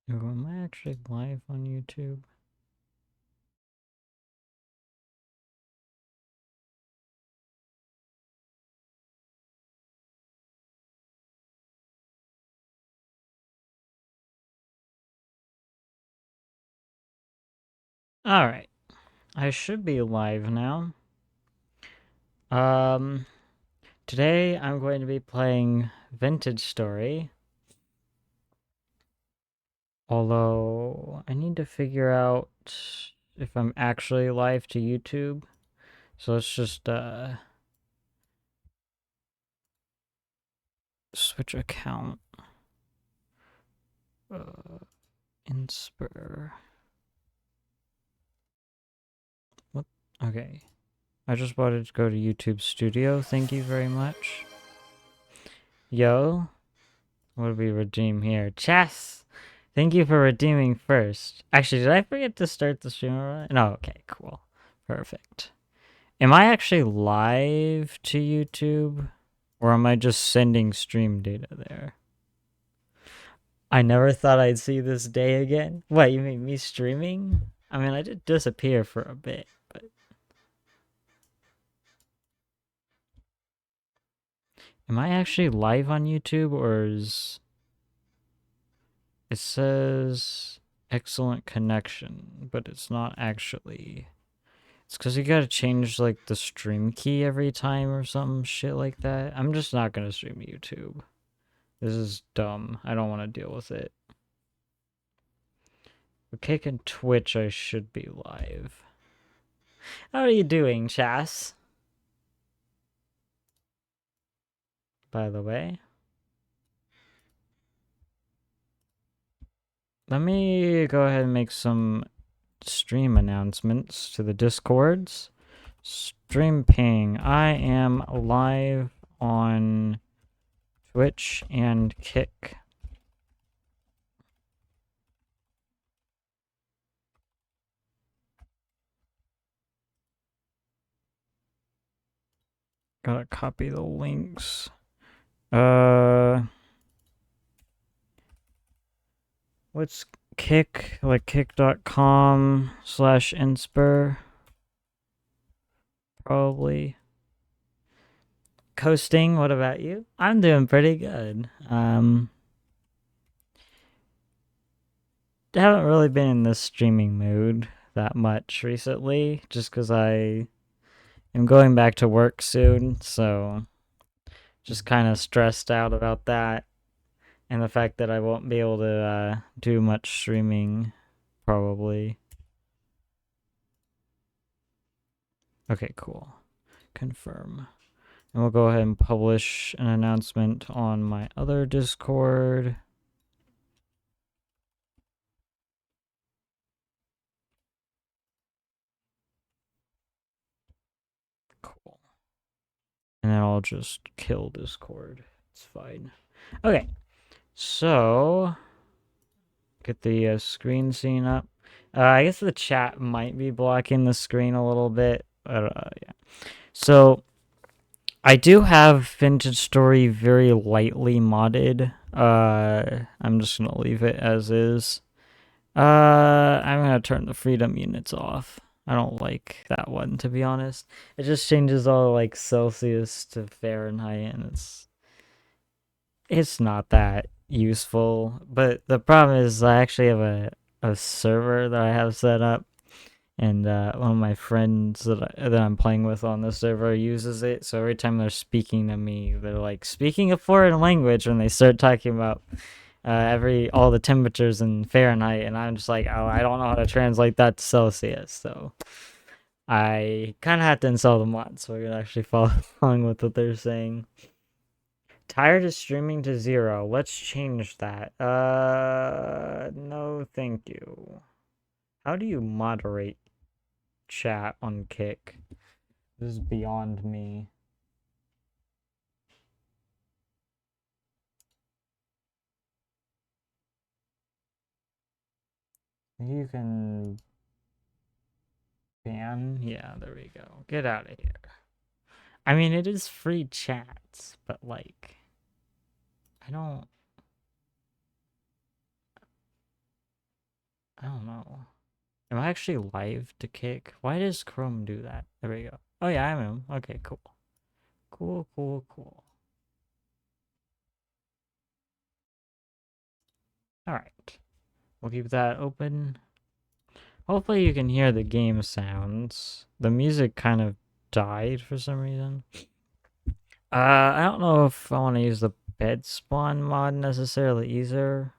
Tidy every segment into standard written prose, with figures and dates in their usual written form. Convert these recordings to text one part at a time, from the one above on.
Oh, am I actually live on YouTube? Alright. I should be live now. Um, Today I'm going to be playing Vintage Story. Although, I need to figure out if I'm actually live to YouTube. So let's just, switch account. Inspur. What? Okay. I just wanted to go to YouTube Studio. Thank you very much. Yo, what do we redeem here? Chess! Thank you for redeeming first. Actually, did I forget to start the stream already? No, okay, cool. Perfect. Am I actually live to YouTube? Or am I just sending stream data there? I never thought I'd see this day again. What, you mean me streaming? I mean, I did disappear for a bit, but... Am I actually live on YouTube, or is... It says excellent connection, but it's not actually. It's because you gotta change like the stream key every time or some shit like that. I'm just not gonna stream YouTube. This is dumb. I don't want to deal with it. Okay, can Twitch, I should be live. How are you doing, Chas? By the way, let me go ahead and make some stream announcements to the Discords. Stream ping. I am live on Twitch and Kick. Gotta copy the links. What's Kick? Like kick.com/inspur. Probably. Coasting, what about you? I'm doing pretty good. Haven't really been in this streaming mood that much recently, just because I am going back to work soon, so just kind of stressed out about that. And the fact that I won't be able to do much streaming, probably. Okay, cool. Confirm. And we'll go ahead and publish an announcement on my other Discord. Cool. And then I'll just kill Discord. It's fine. Okay, so get the screen scene up. I guess the chat might be blocking the screen a little bit, but yeah. So I do have Vintage Story very lightly modded. I'm just gonna leave it as is. I'm gonna turn the freedom units off. I don't like that one, to be honest. It just changes all like Celsius to Fahrenheit, and it's not that useful. But the problem is I actually have a server that I have set up, and one of my friends that I'm playing with on the server uses it. So every time they're speaking to me, they're like speaking a foreign language when they start talking about all the temperatures in Fahrenheit, and I'm just like, oh, I don't know how to translate that to Celsius. So I kind of have to install the mod so I can actually follow along with what they're saying. Tired of streaming to 0. Let's change that. No, thank you. How do you moderate chat on Kick? This is beyond me. You can ban? Yeah, there we go. Get out of here. I mean, it is free chats, but like, I don't. I don't know. Am I actually live to kick? Why does Chrome do that? There we go. Oh yeah, I am. Okay, cool. Cool, cool, cool. Alright. We'll keep that open. Hopefully you can hear the game sounds. The music kind of died for some reason. I don't know if I want to use the bed spawn mod necessarily either.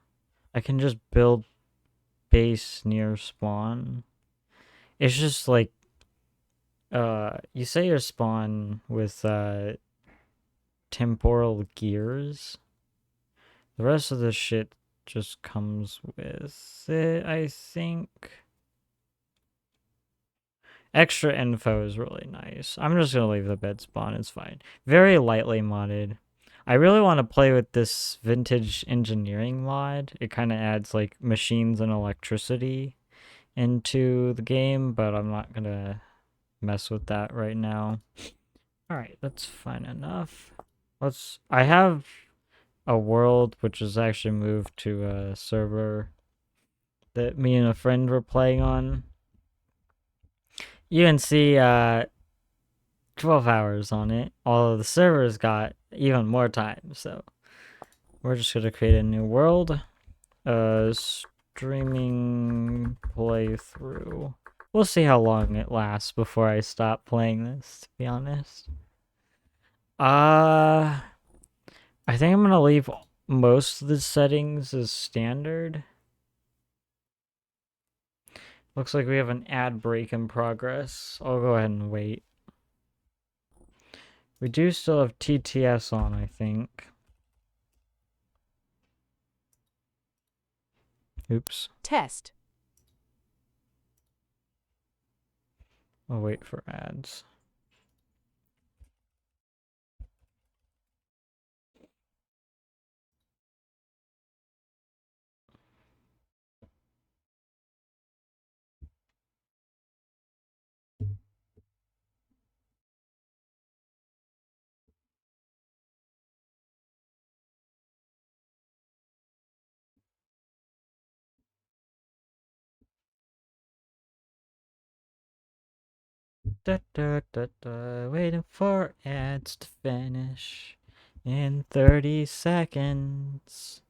I can just build base near spawn. It's just like, you say your spawn with, temporal gears. The rest of the shit just comes with it, I think. Extra info is really nice. I'm just gonna leave the bed spawn, it's fine. Very lightly modded. I really want to play with this vintage engineering mod. It kind of adds like machines and electricity into the game, but I'm not gonna mess with that right now. Alright, that's fine enough. I have a world which is actually moved to a server that me and a friend were playing on. You can see 12 hours on it, although the server's got even more time, so we're just gonna create a new world. Streaming playthrough. We'll see how long it lasts before I stop playing this, to be honest. I think I'm gonna leave most of the settings as standard. Looks like we have an ad break in progress. I'll go ahead and wait. We do still have TTS on, I think. Oops. Test. I'll wait for ads. Da, da, da, da, waiting for ads to finish in 30 seconds.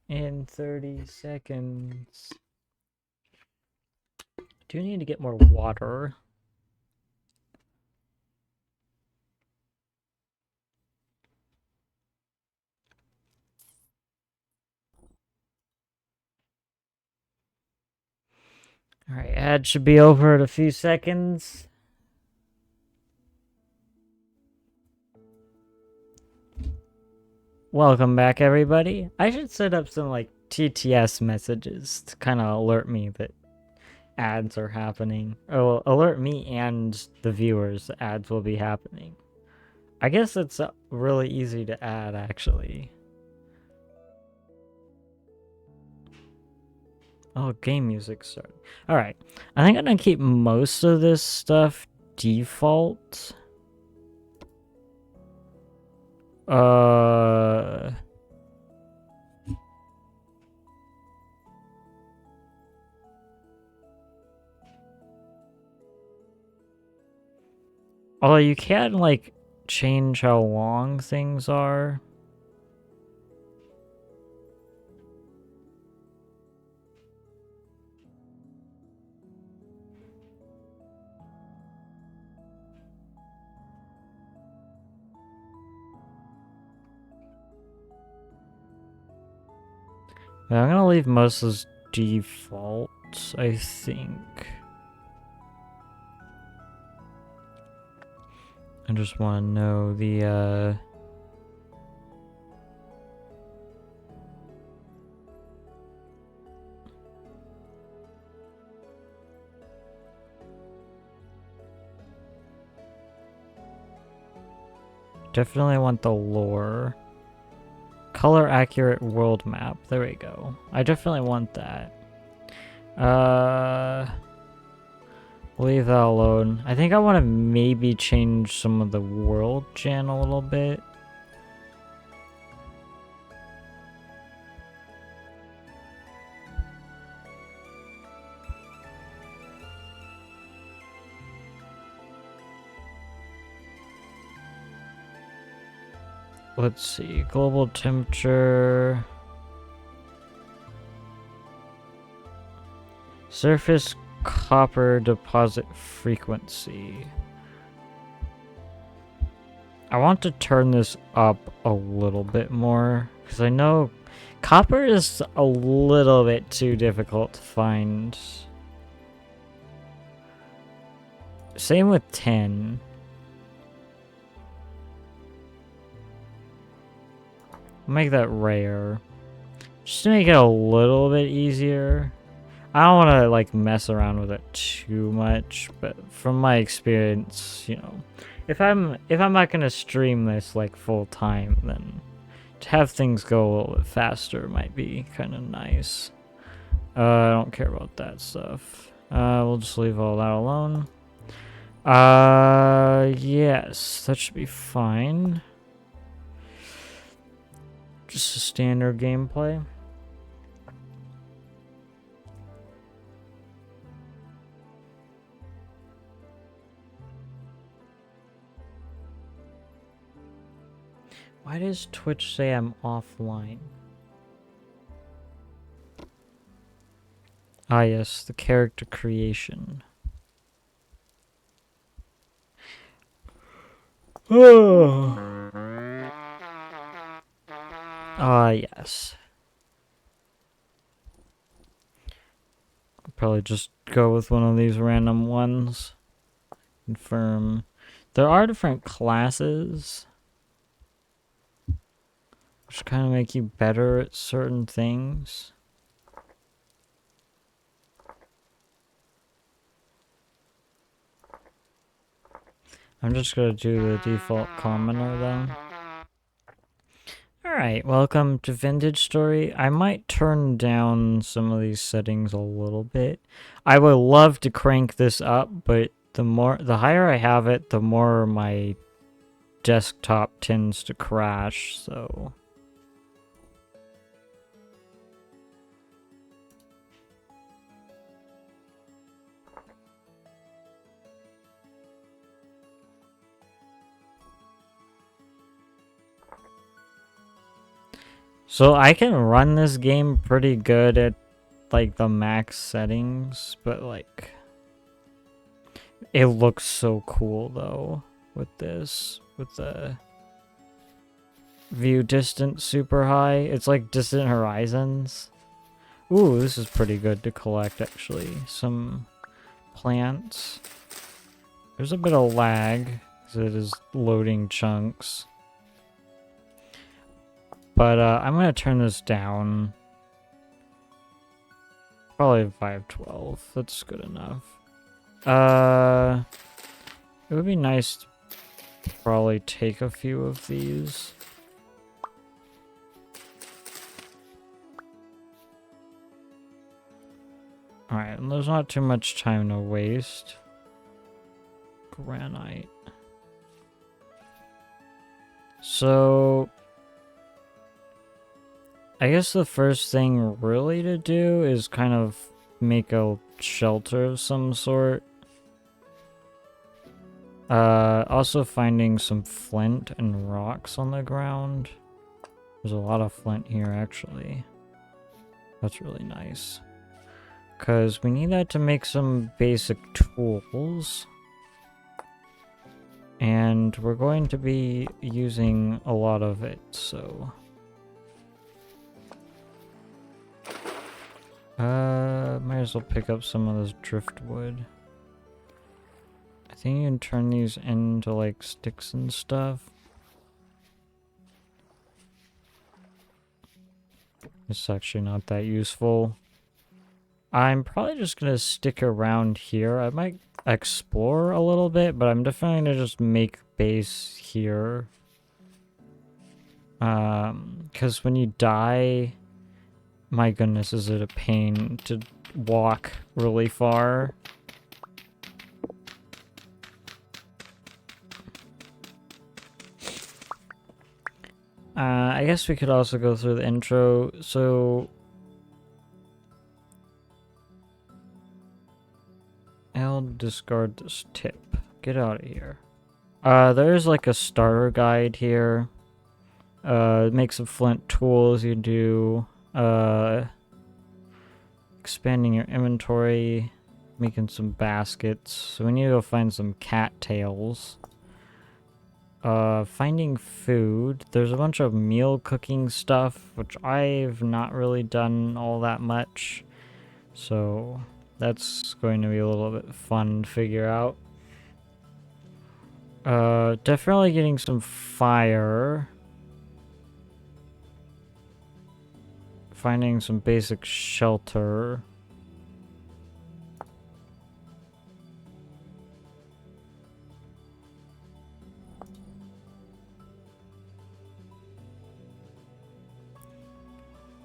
In 30 seconds. Do you need to get more water? Alright, ad should be over in a few seconds. Welcome back, everybody. I should set up some, like, TTS messages to kind of alert me that ads are happening. Oh, alert me and the viewers that ads will be happening. I guess it's really easy to add, actually. Oh, game music started. Alright. I think I'm gonna keep most of this stuff default. Although you can, like, change how long things are. Yeah, I'm gonna leave most as default, I think. I just want to know the, definitely want the lore. Color accurate world map. There we go. I definitely want that. Leave that alone. I think I want to maybe change some of the world gen a little bit. let's see, global temperature, surface copper deposit frequency. I want to turn this up a little bit more because I know copper is a little bit too difficult to find. Same with tin. Make that rare. Just to make it a little bit easier. I don't want to like mess around with it too much, but from my experience, you know, if I'm not gonna stream this like full time, then to have things go a little bit faster might be kind of nice. I don't care about that stuff. We'll just leave all that alone. Yes, that should be fine. Just a standard gameplay. Why does Twitch say I'm offline? Ah yes, the character creation. Ah yes. I'll probably just go with one of these random ones. Confirm. There are different classes, which kind of make you better at certain things. I'm just gonna do the default commoner though. Alright, welcome to Vintage Story. I might turn down some of these settings a little bit. I would love to crank this up, but the higher I have it, the more my desktop tends to crash, so... So I can run this game pretty good at like the max settings, but like it looks so cool though with this, with the view distance super high. It's like Distant Horizons. Ooh, this is pretty good to collect actually. Some plants. There's a bit of lag because it is loading chunks. But I'm going to turn this down. Probably 512. That's good enough. It would be nice to probably take a few of these. Alright, and there's not too much time to waste. Granite. So... I guess the first thing really to do is kind of make a shelter of some sort. Also finding some flint and rocks on the ground. There's a lot of flint here actually. That's really nice. Because we need that to make some basic tools. And we're going to be using a lot of it, so... might as well pick up some of this driftwood. I think you can turn these into like sticks and stuff. It's actually not that useful. I'm probably just gonna stick around here. I might explore a little bit, but I'm definitely gonna just make base here. Because when you die... My goodness, is it a pain to walk really far. I guess we could also go through the intro. So... I'll discard this tip. Get out of here. There's like a starter guide here. Make some flint tools. You can do expanding your inventory, making some baskets. So we need to go find some cattails. Finding food. There's a bunch of meal cooking stuff, which I've not really done all that much. So that's going to be a little bit fun to figure out. Definitely getting some fire. Finding some basic shelter.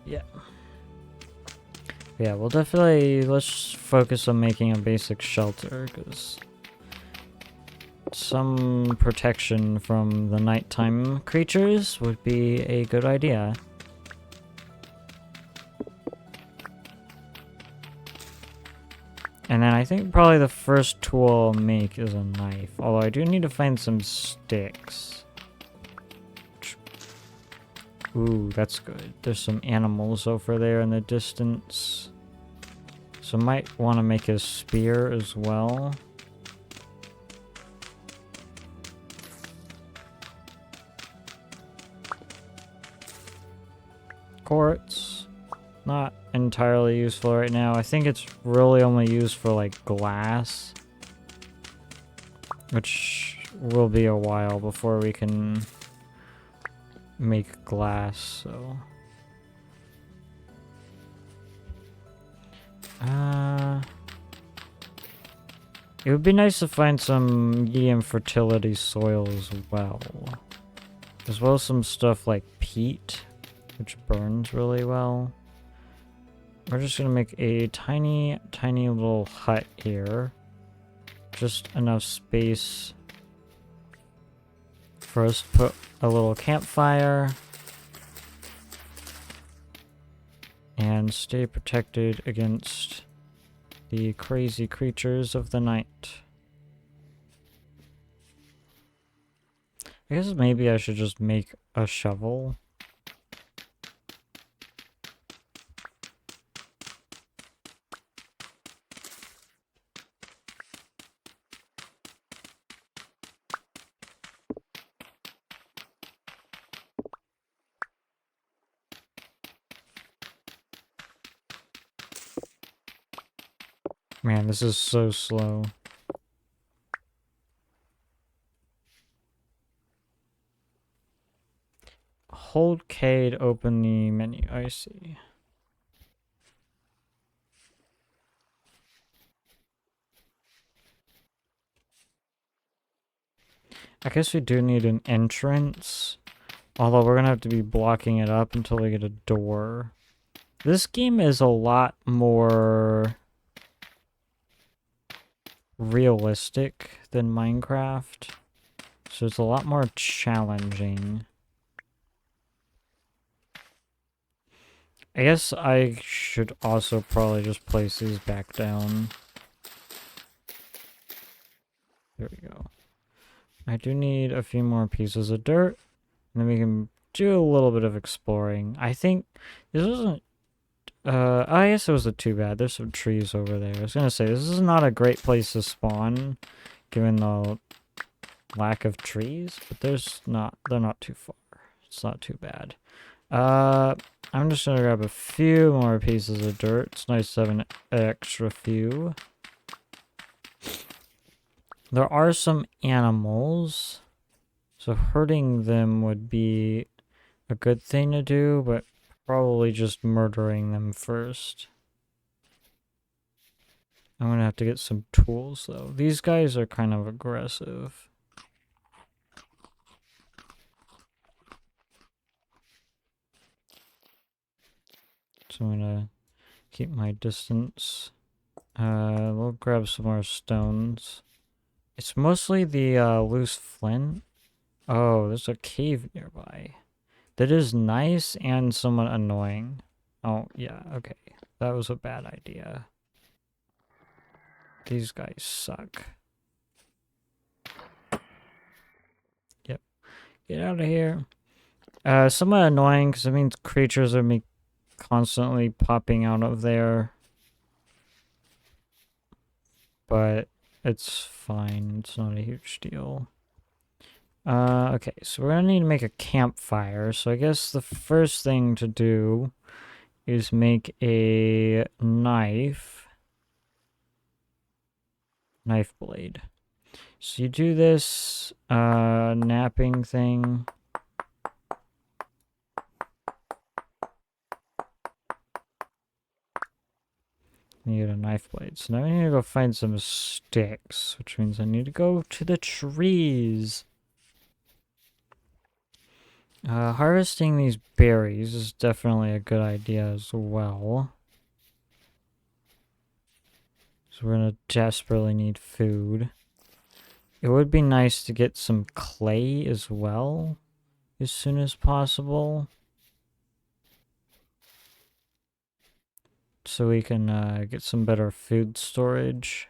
Yeah. Yeah, we'll definitely, let's focus on making a basic shelter, because some protection from the nighttime creatures would be a good idea. And then I think probably the first tool I'll make is a knife, although I do need to find some sticks. Ooh, that's good. There's some animals over there in the distance. So might want to make a spear as well. Quartz. Not entirely useful right now. I think it's really only used for like glass. Which will be a while before we can make glass, so... It would be nice to find some medium fertility soil as well. As well as some stuff like peat, which burns really well. We're just gonna make a tiny little hut here. Just enough space for us to put a little campfire. And stay protected against the crazy creatures of the night. I guess maybe I should just make a shovel. Man, this is so slow. Hold K to open the menu. I see. I guess we do need an entrance. Although we're gonna have to be blocking it up until we get a door. This game is a lot more realistic than Minecraft. So it's a lot more challenging. I guess I should also probably just place these back down. There we go. I do need a few more pieces of dirt. And then we can do a little bit of exploring. I think this wasn't... I guess it wasn't too bad. There's some trees over there. I was gonna say, this is not a great place to spawn, given the lack of trees, but they're not too far. It's not too bad. I'm just gonna grab a few more pieces of dirt. It's nice to have an extra few. There are some animals, so hurting them would be a good thing to do, but probably just murdering them first. I'm gonna have to get some tools though. These guys are kind of aggressive. So I'm gonna keep my distance. We'll grab some more stones. It's mostly the loose flint. Oh, there's a cave nearby. That is nice and somewhat annoying. Oh, yeah, okay. That was a bad idea. These guys suck. Yep. Get out of here. Somewhat annoying because it means creatures are constantly popping out of there. But it's fine. It's not a huge deal. Okay, so we're gonna need to make a campfire. So I guess the first thing to do is make a knife blade. So you do this napping thing. Need a knife blade. So now I need to go find some sticks, which means I need to go to the trees. Harvesting these berries is definitely a good idea as well. So we're gonna desperately need food. It would be nice to get some clay as well, as soon as possible. So we can get some better food storage.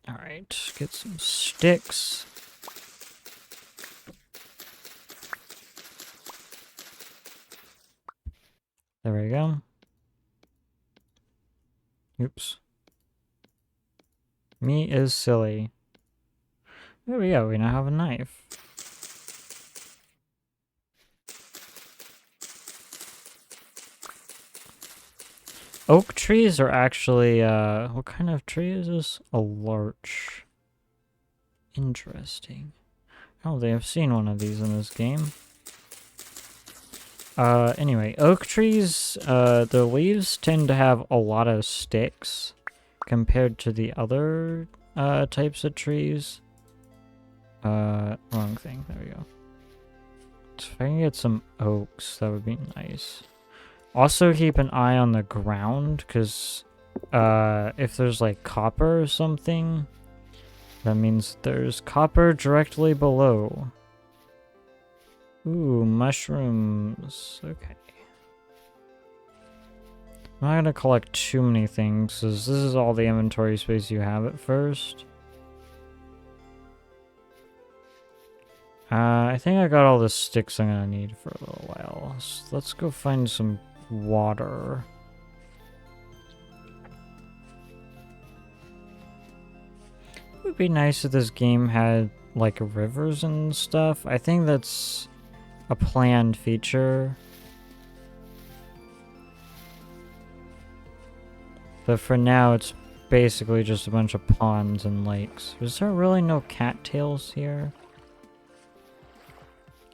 Alright, get some sticks. There we go. Oops. Me is silly. There we go, we now have a knife. Oak trees are actually, what kind of tree is this? A larch. Interesting. I don't think I've seen one of these in this game. Anyway, oak trees, the leaves tend to have a lot of sticks compared to the other, types of trees. Wrong thing. There we go. So if I can get some oaks, that would be nice. Also keep an eye on the ground, because, if there's, like, copper or something, that means there's copper directly below. Ooh, mushrooms. Okay. I'm not gonna collect too many things, because this is all the inventory space you have at first. I think I got all the sticks I'm gonna need for a little while. So let's go find some water. It would be nice if this game had, like, rivers and stuff. I think that's a planned feature. But for now, it's basically just a bunch of ponds and lakes. Is there really no cattails here?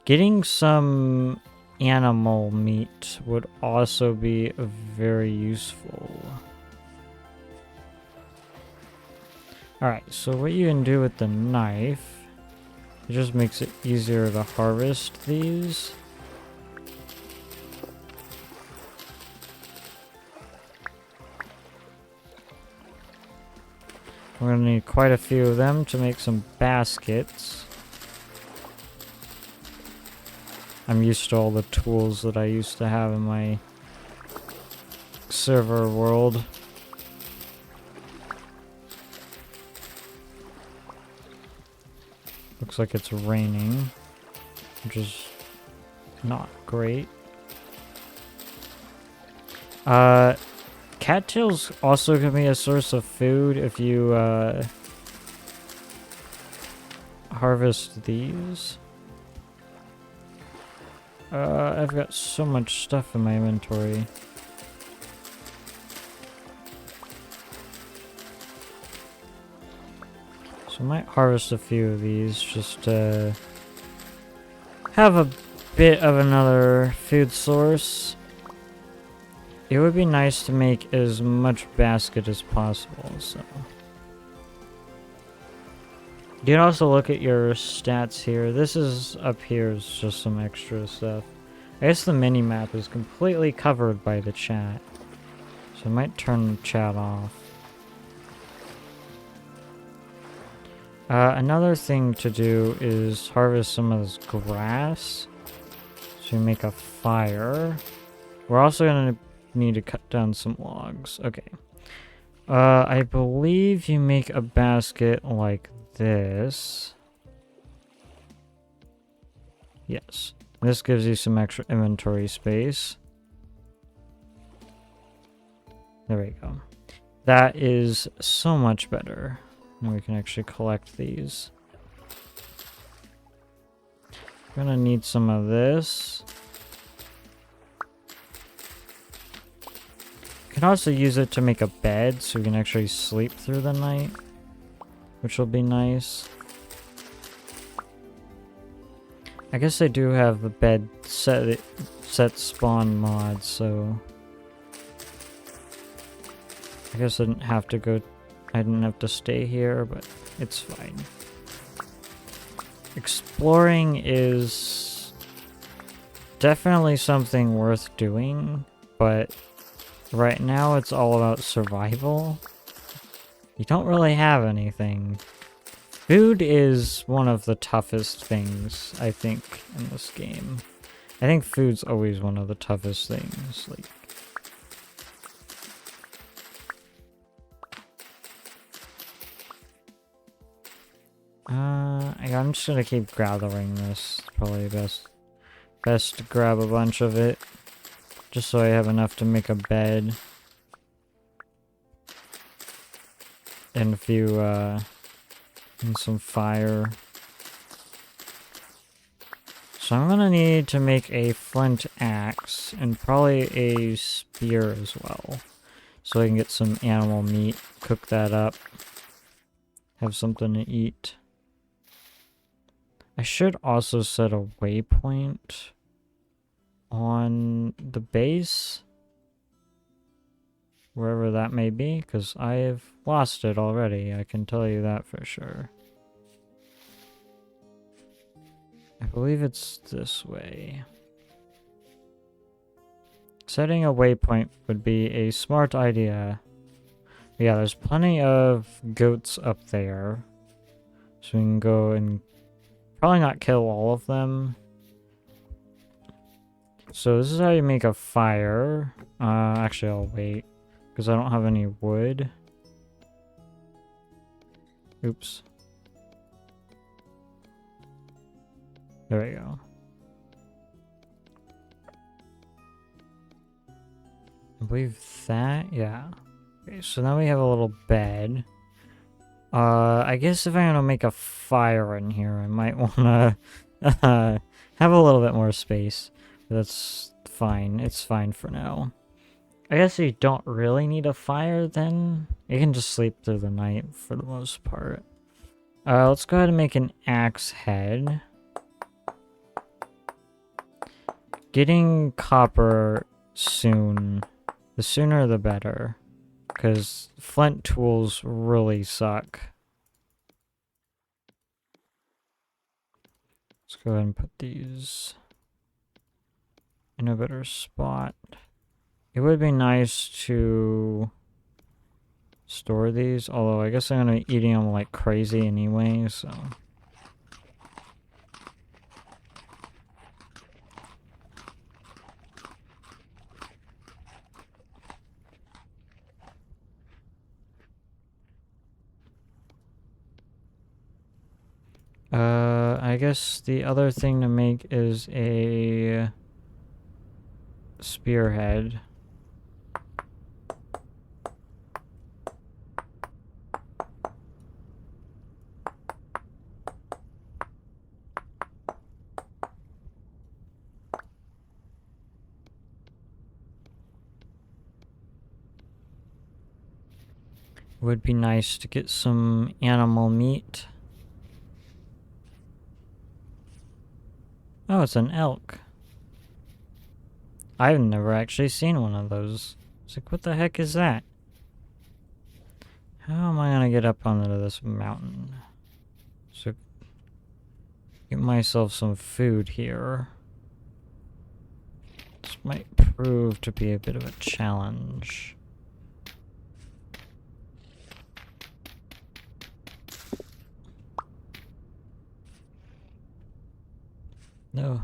Getting some animal meat would also be very useful. Alright, so what you can do with the knife, it just makes it easier to harvest these. We're gonna need quite a few of them to make some baskets. I'm used to all the tools that I used to have in my server world. Looks like it's raining, which is not great. Cattails also can be a source of food if you harvest these. I've got so much stuff in my inventory. So I might harvest a few of these just to have a bit of another food source. It would be nice to make as much basket as possible, so. You can also look at your stats here. This is up here is just some extra stuff. I guess the mini-map is completely covered by the chat. So I might turn the chat off. Another thing to do is harvest some of this grass. So you make a fire. We're also going to need to cut down some logs. Okay. I believe you make a basket like this. Yes. This gives you some extra inventory space. There we go. That is so much better. And we can actually collect these. We're gonna need some of this. You can also use it to make a bed so we can actually sleep through the night, which will be nice. I guess I do have a bed set spawn mod, so I guess I didn't have to go. I didn't have to stay here, but it's fine. Exploring is definitely something worth doing, but right now it's all about survival. You don't really have anything. Food is one of the toughest things, I think, in this game. I think food's always one of the toughest things. Like, I'm just gonna keep gathering this. It's probably best to grab a bunch of it, just so I have enough to make a bed. And a few, and some fire. So I'm gonna need to make a flint axe and probably a spear as well. So I can get some animal meat, cook that up, have something to eat. I should also set a waypoint on the base, wherever that may be, because I've lost it already, I can tell you that for sure. I believe it's this way. Setting a waypoint would be a smart idea. Yeah, there's plenty of goats up there, so we can go and probably not kill all of them. So this is how you make a fire. Actually I'll wait, because I don't have any wood. Oops. There we go. I believe that, yeah. Okay, so now we have a little bed. I guess if I'm gonna make a fire in here, I might wanna have a little bit more space. But that's fine. It's fine for now. I guess you don't really need a fire then. You can just sleep through the night for the most part. Let's go ahead and make an axe head. Getting copper soon. The sooner the better. Because flint tools really suck. Let's go ahead and put these in a better spot. It would be nice to store these, although I guess I'm going to be eating them like crazy anyway, so... I guess the other thing to make is a spearhead. Would be nice to get some animal meat. Oh, it's an elk. I've never actually seen one of those. It's like, what the heck is that? How am I gonna get up onto this mountain? So, get myself some food here. This might prove to be a bit of a challenge. No.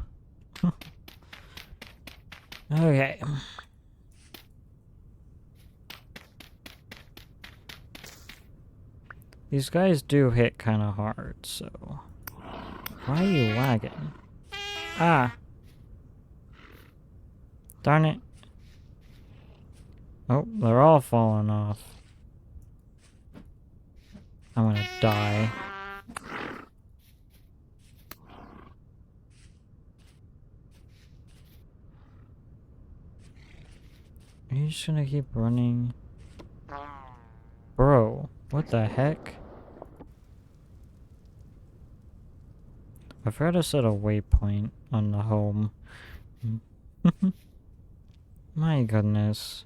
Okay. These guys do hit kind of hard, so... Why are you lagging? Ah! Darn it. Oh, they're all falling off. I'm gonna die. Are you just gonna keep running? Bro, what the heck? I forgot to set a waypoint on the home. My goodness.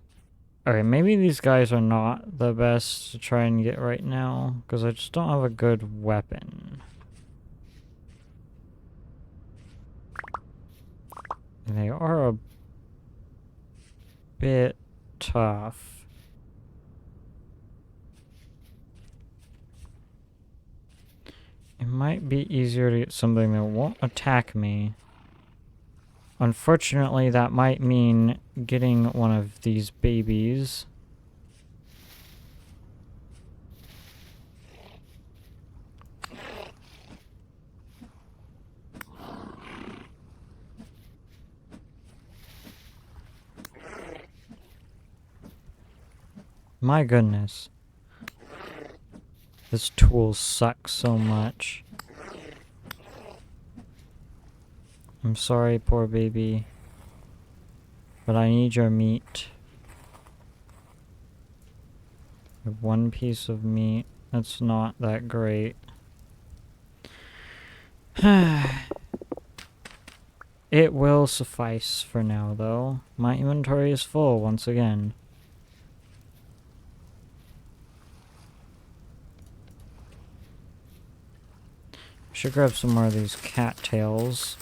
Okay, maybe these guys are not the best to try and get right now, because I just don't have a good weapon. And they are a bit tough. It might be easier to get something that won't attack me. Unfortunately, that might mean getting one of these babies. My goodness. This tool sucks so much. I'm sorry, poor baby. But I need your meat. I have one piece of meat. That's not that great. It will suffice for now, though. My inventory is full once again. Should grab some more of these cattails.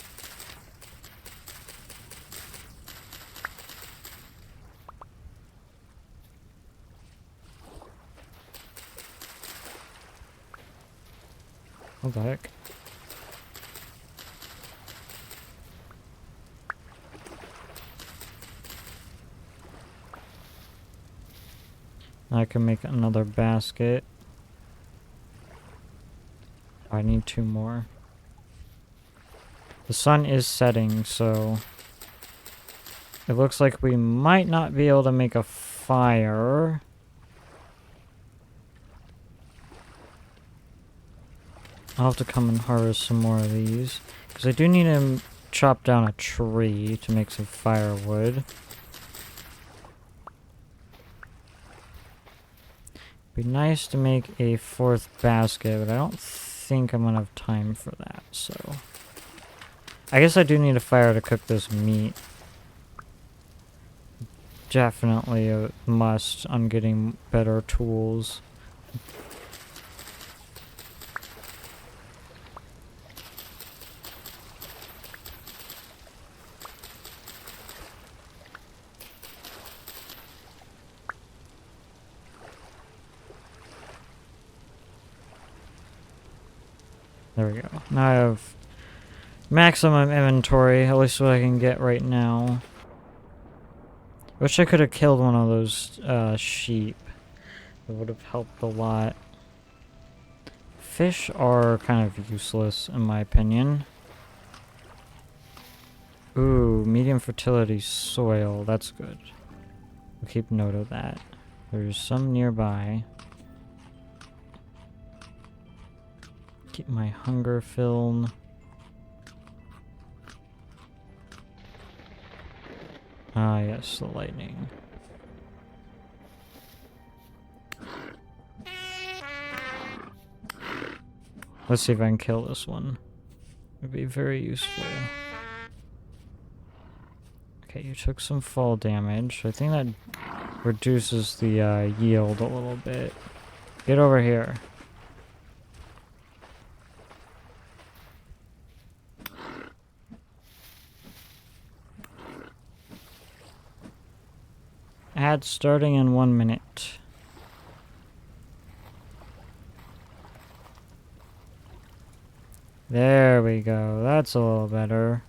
What the heck? I can make another basket. I need 2 more. The sun is setting, so it looks like we might not be able to make a fire. I'll have to come and harvest some more of these, because I do need to chop down a tree to make some firewood. Be nice to make a 4th basket, but I don't think I'm gonna have time for that, so I guess I do need a fire to cook this meat. Definitely a must on getting better tools. There we go. Now I have maximum inventory, at least what I can get right now. Wish I could have killed one of those sheep. It would have helped a lot. Fish are kind of useless in my opinion. Ooh, medium fertility soil. That's good. We'll keep note of that. There's some nearby. Keep my hunger filled. Ah, yes, the lightning. Let's see if I can kill this one. It'd be very useful. Okay, you took some fall damage. I think that reduces the yield a little bit. Get over here. Ad starting in 1 minute. There we go. That's a little better.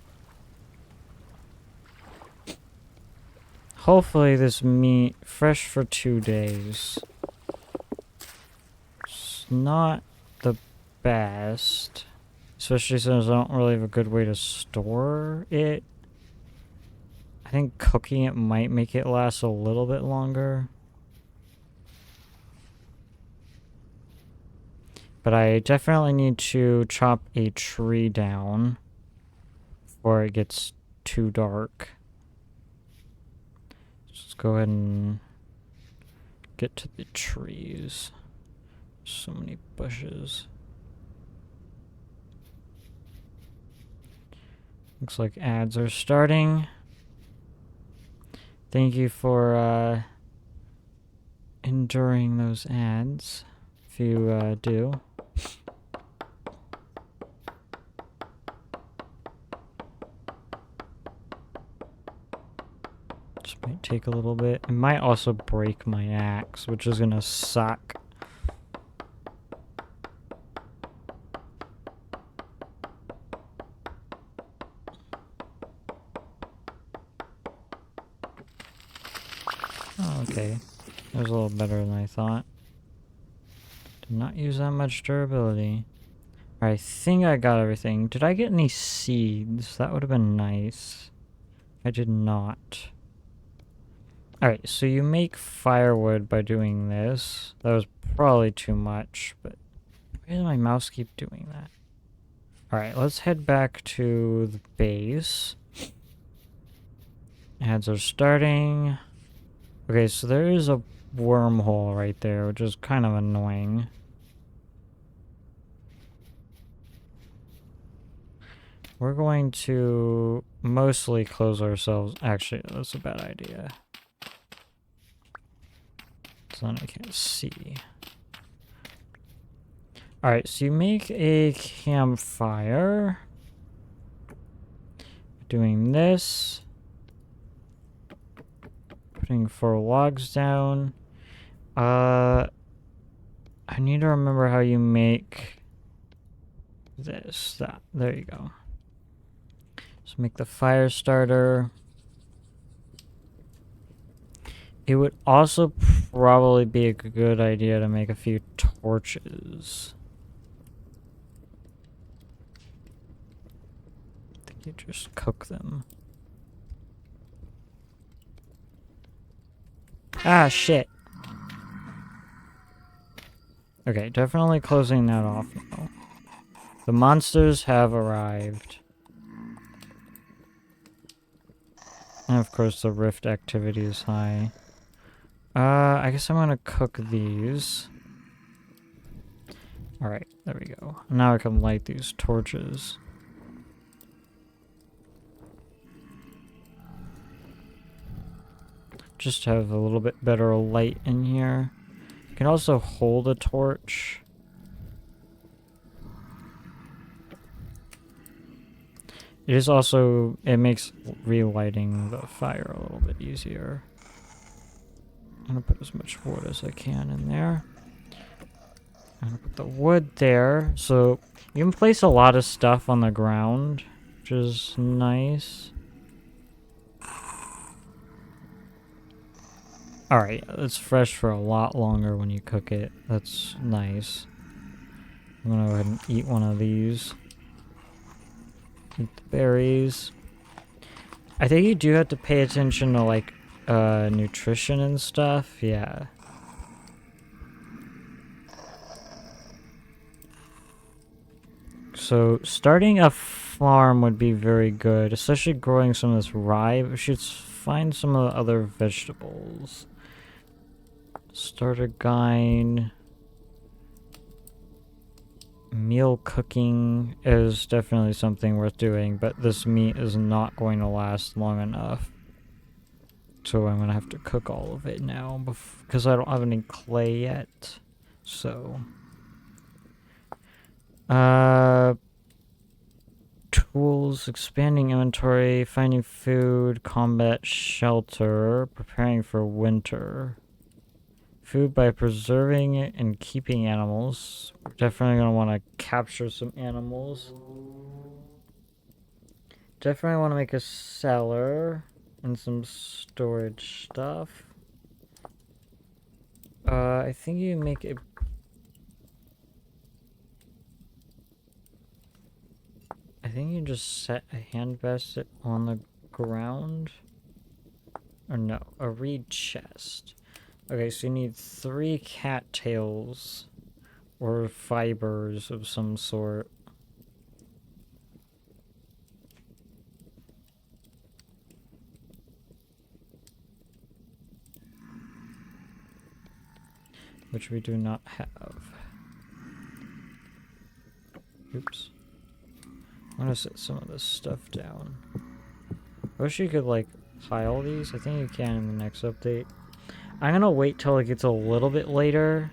Hopefully this meat fresh for 2 days. It's not the best. Especially since I don't really have a good way to store it. I think cooking it might make it last a little bit longer. But I definitely need to chop a tree down before it gets too dark. Let's go ahead and get to the trees. So many bushes. Looks like ads are starting. Thank you for enduring those ads, if you do. This might take a little bit. It might also break my axe, which is gonna suck. Oh, okay. That was a little better than I thought. Did not use that much durability. I think I got everything. Did I get any seeds? That would have been nice. I did not. Alright, so you make firewood by doing this. That was probably too much, but why does my mouse keep doing that? Alright, let's head back to the base. Ads are starting. Okay, so there is a wormhole right there, which is kind of annoying. We're going to mostly close ourselves. Actually, that's a bad idea. So then I can't see. Alright, so you make a campfire. Doing this. Putting 4 logs down. I need to remember how you make this. That. There you go. So make the fire starter. It would also probably be a good idea to make a few torches. I think you just cook them. Ah, shit. Okay, definitely closing that off now. The monsters have arrived. And of course the rift activity is high. I guess I'm gonna cook these. Alright, there we go. Now I can light these torches. Just have a little bit better light in here. You can also hold a torch. It is also, it makes relighting the fire a little bit easier. I'm gonna put as much wood as I can in there. I'm gonna put the wood there. So you can place a lot of stuff on the ground, which is nice. Alright, it's fresh for a lot longer when you cook it. That's nice. I'm gonna go ahead and eat one of these. Eat the berries. I think you do have to pay attention to, like, nutrition and stuff. Yeah. So, starting a farm would be very good, especially growing some of this rye. We should find some of the other vegetables. Starter guide. Meal cooking is definitely something worth doing, but this meat is not going to last long enough. So I'm going to have to cook all of it now because I don't have any clay yet. So tools, expanding inventory, finding food, combat shelter, preparing for winter. Food by preserving it and keeping animals. We're definitely going to want to capture some animals. Definitely want to make a cellar and some storage stuff. I think you make a... can just set a hand basket on the ground. Or no, a reed chest. Okay, so you need 3 cattails or fibers of some sort. Which we do not have. Oops. I'm gonna set some of this stuff down. I wish you could, like, pile these. I think you can in the next update. I'm gonna wait till it gets a little bit later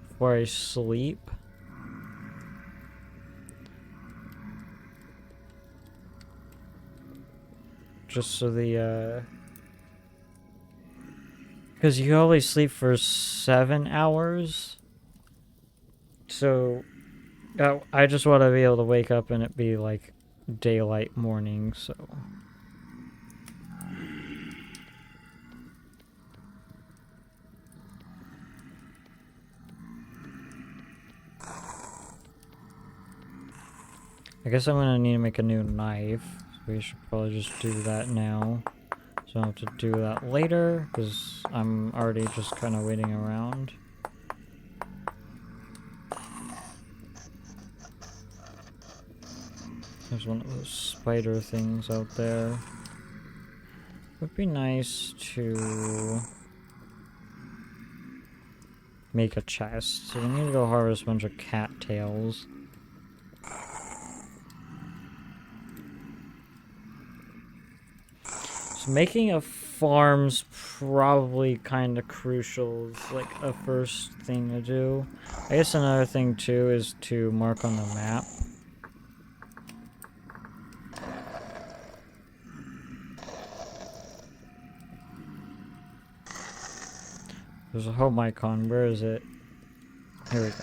before I sleep. Just so the, because you can only sleep for 7 hours. So, I just want to be able to wake up and it be, like, daylight morning, so... I guess I'm gonna need to make a new knife. So we should probably just do that now. So I don't have to do that later, because I'm already just kind of waiting around. There's one of those spider things out there. Would be nice to make a chest. So we need to go harvest a bunch of cattails. So making a farm's probably kind of crucial. It's like a first thing to do. I guess another thing too is to mark on the map. There's a home icon. Where is it? Here we go.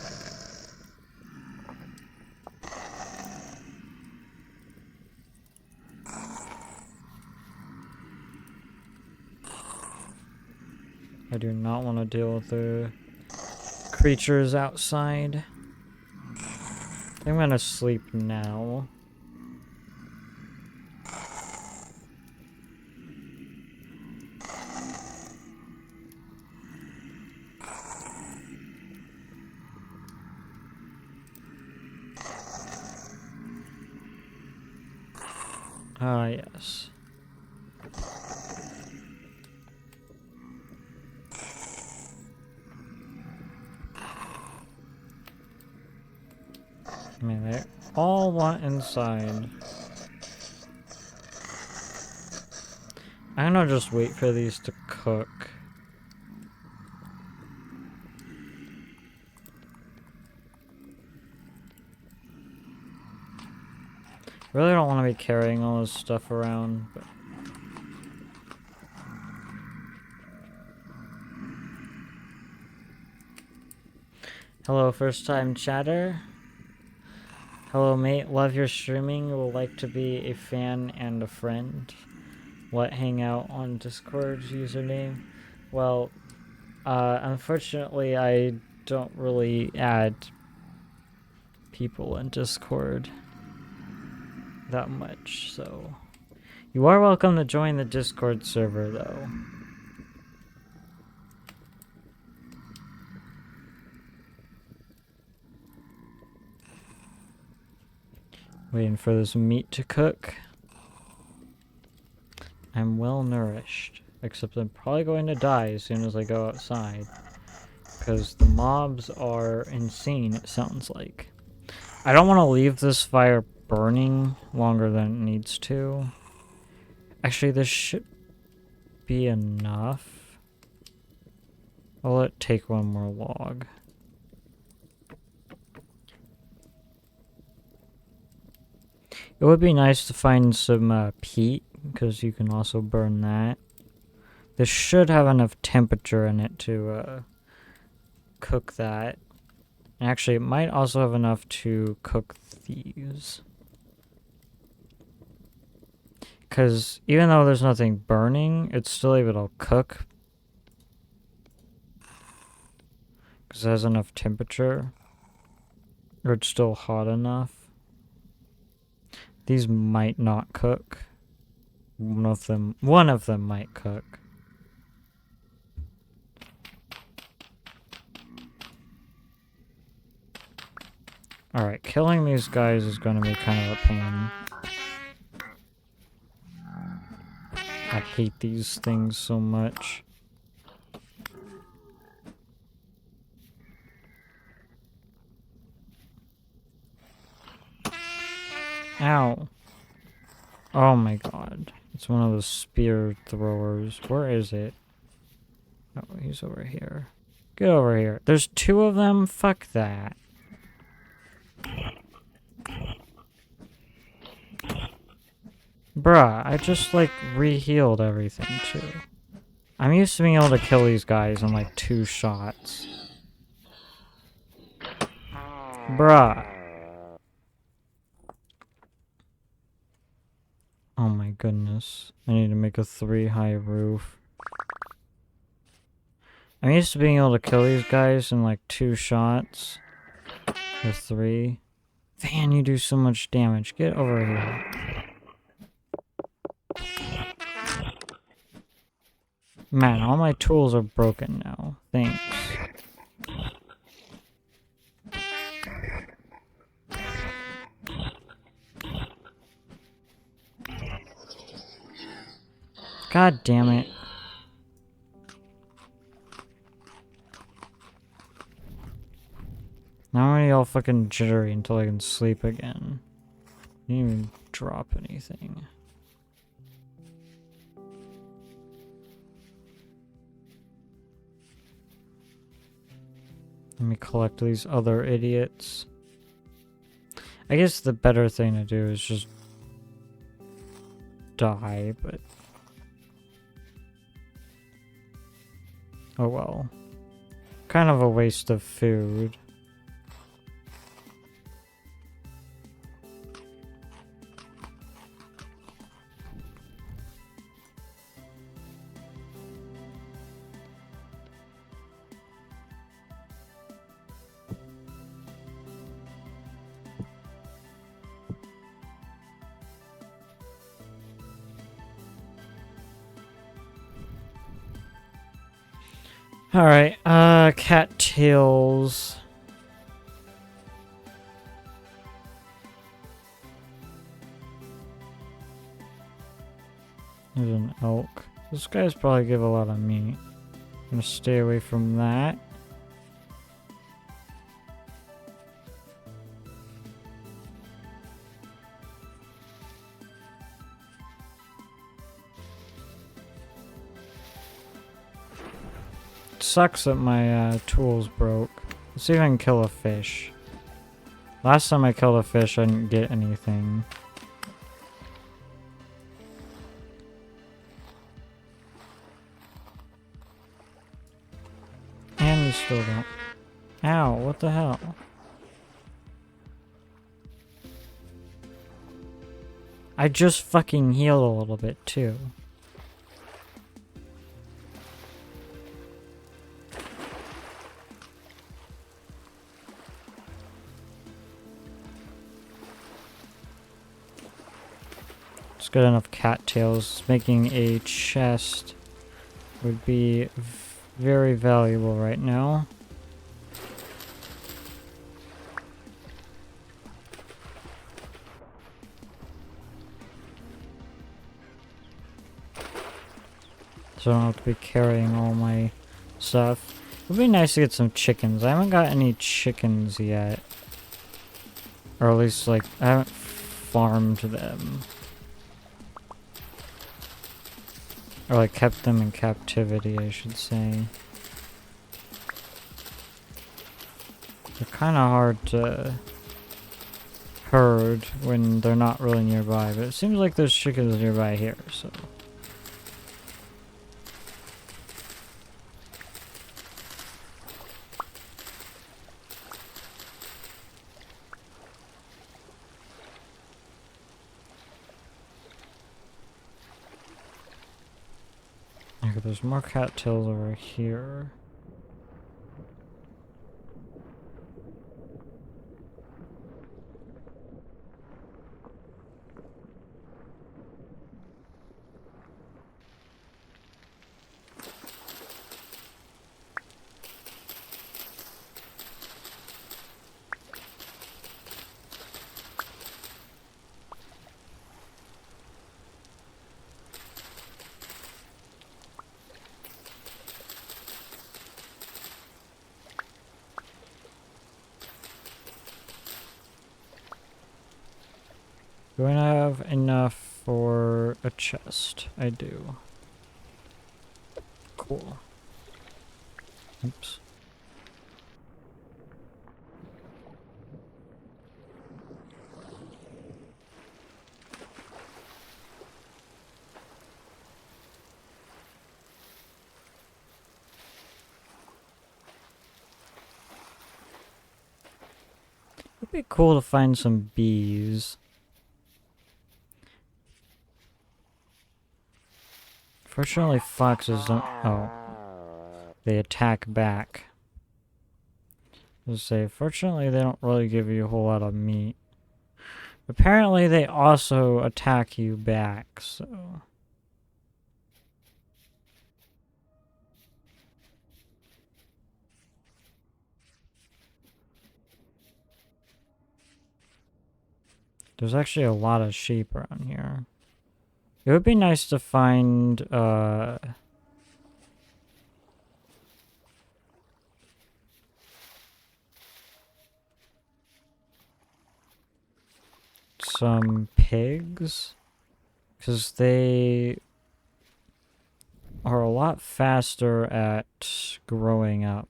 I do not want to deal with the creatures outside. I'm gonna sleep now. Ah, yes. I mean, they all want inside. I'm gonna just wait for these to cook. Really don't want to be carrying all this stuff around, but... Hello, first time chatter. Hello mate, love your streaming, would like to be a fan and a friend. What, hang out on Discord's username? Well, unfortunately I don't really add people in Discord that much, so... You are welcome to join the Discord server, though. Waiting for this meat to cook. I'm well nourished, except I'm probably going to die as soon as I go outside. Because the mobs are insane, it sounds like. I don't want to leave this fire burning longer than it needs to. Actually, this should be enough. I'll let it take one more log. It would be nice to find some peat, because you can also burn that. This should have enough temperature in it to cook that. And actually, it might also have enough to cook these. Because even though there's nothing burning, it's still able to cook. Because it has enough temperature. Or it's still hot enough. These might not cook. One of them might cook. Alright, killing these guys is going to be kind of a pain. I hate these things so much. Ow. Oh my god. It's one of those spear throwers. Where is it? Oh, he's over here. Get over here. There's 2 of them? Fuck that. Bruh, I just, like, re-healed everything, too. I'm used to being able to kill these guys in, like, 2 shots. Bruh. Oh my goodness. I need to make a 3-high roof. I'm used to being able to kill these guys in, like, 2 shots. Or 3. Man, you do so much damage. Get over here. Man, all my tools are broken now. Thanks. God damn it. Now I'm already all fucking jittery until I can sleep again. Didn't even drop anything. Let me collect these other idiots. I guess the better thing to do is just die, but oh well. Kind of a waste of food. Alright, cattails. There's an elk. Those guys probably give a lot of meat. I'm gonna stay away from that. Sucks that my tools broke. Let's see if I can kill a fish. Last time I killed a fish, I didn't get anything. And you still don't. Ow, what the hell? I just fucking healed a little bit too. It's good enough cattails. Making a chest would be very valuable right now. So I don't have to be carrying all my stuff. It would be nice to get some chickens. I haven't got any chickens yet. Or at least, like, I haven't farmed them. Or, like, kept them in captivity, I should say. They're kind of hard to herd when they're not really nearby. But it seems like there's chickens nearby here, so... Okay, there's more cattails over here. Do I have enough for a chest? I do. Cool. Oops. It'd be cool to find some bees. Fortunately, foxes don't... Oh. They attack back. Let's say, fortunately, they don't really give you a whole lot of meat. Apparently, they also attack you back, so... There's actually a lot of sheep around here. It would be nice to find, some pigs, because they are a lot faster at growing up,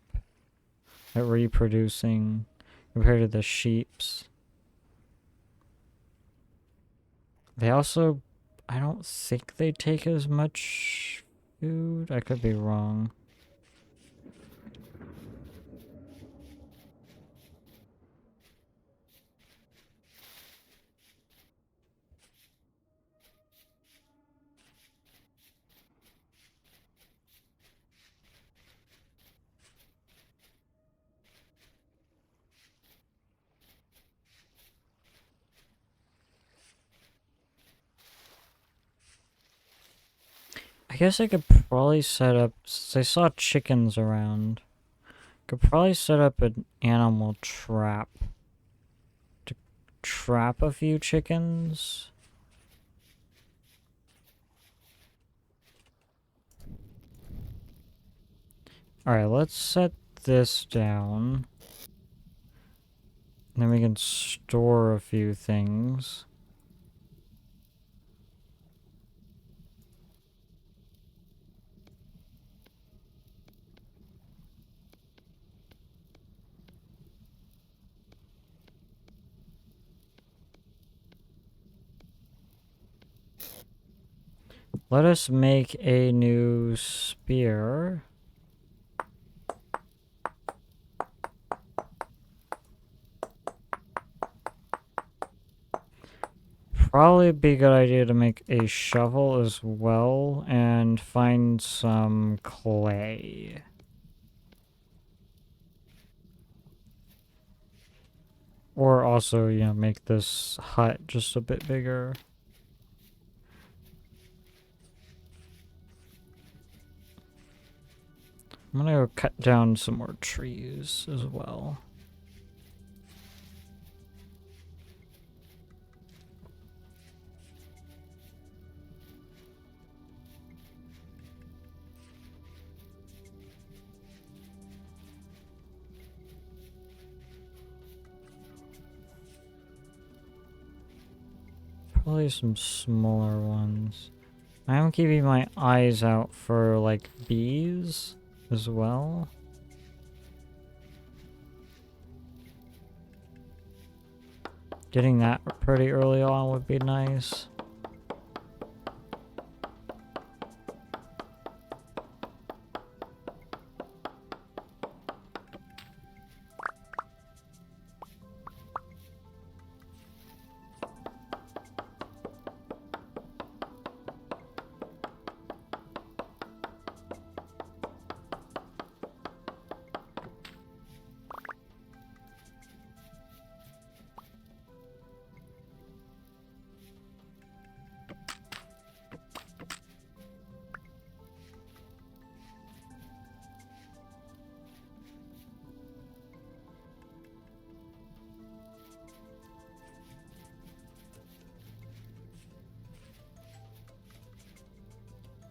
at reproducing, compared to the sheeps. They also, I don't think they take as much food. I could be wrong. I guess I could probably set up, since I saw chickens around, could probably set up an animal trap to trap a few chickens. Alright, let's set this down. Then we can store a few things. Let us make a new spear. Probably be a good idea to make a shovel as well and find some clay. Or also, you know, make this hut just a bit bigger. I'm gonna go cut down some more trees as well. Probably some smaller ones. I'm keeping my eyes out for, like, bees as well. Getting that pretty early on would be nice.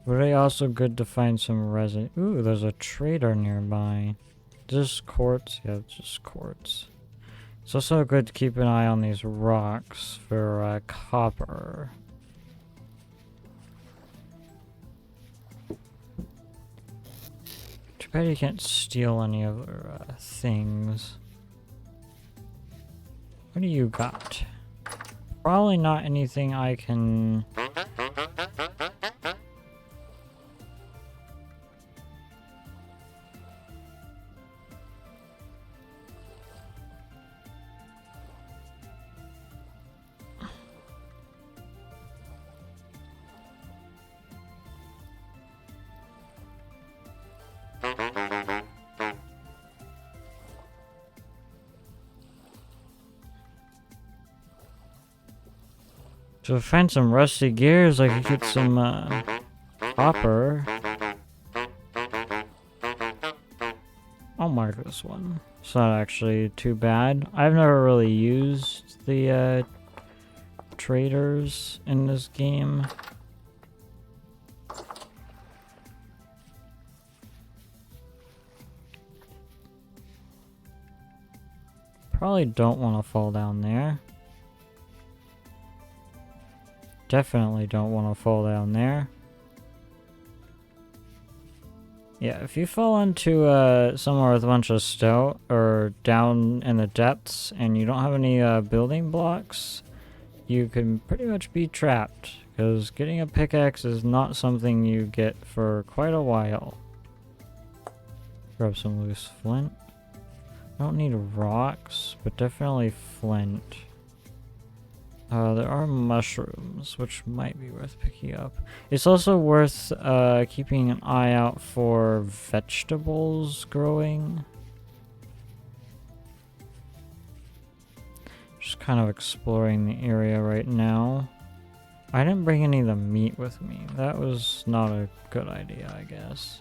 Would it also good to find some resin? Ooh, there's a trader nearby. Just quartz? Yeah, just quartz. It's also good to keep an eye on these rocks for copper. Too bad you can't steal any of their things. What do you got? Probably not anything I can... To find some rusty gears, I could get some copper. I'll mark this one. It's not actually too bad. I've never really used the traders in this game. Probably don't want to fall down there. Definitely don't want to fall down there. Yeah, if you fall into somewhere with a bunch of stone or down in the depths and you don't have any building blocks, you can pretty much be trapped, because getting a pickaxe is not something you get for quite a while. Grab some loose flint. I don't need rocks, but definitely flint. There are mushrooms, which might be worth picking up. It's also worth keeping an eye out for vegetables growing. Just kind of exploring the area right now. I didn't bring any of the meat with me. That was not a good idea, I guess.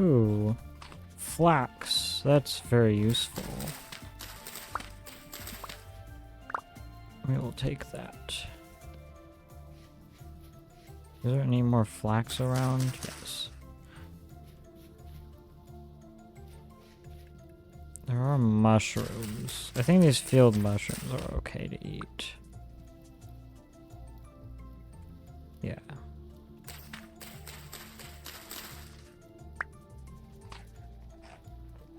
Ooh, flax. That's very useful. We will take that. Is there any more flax around? Yes. There are mushrooms. I think these field mushrooms are okay to eat. Yeah.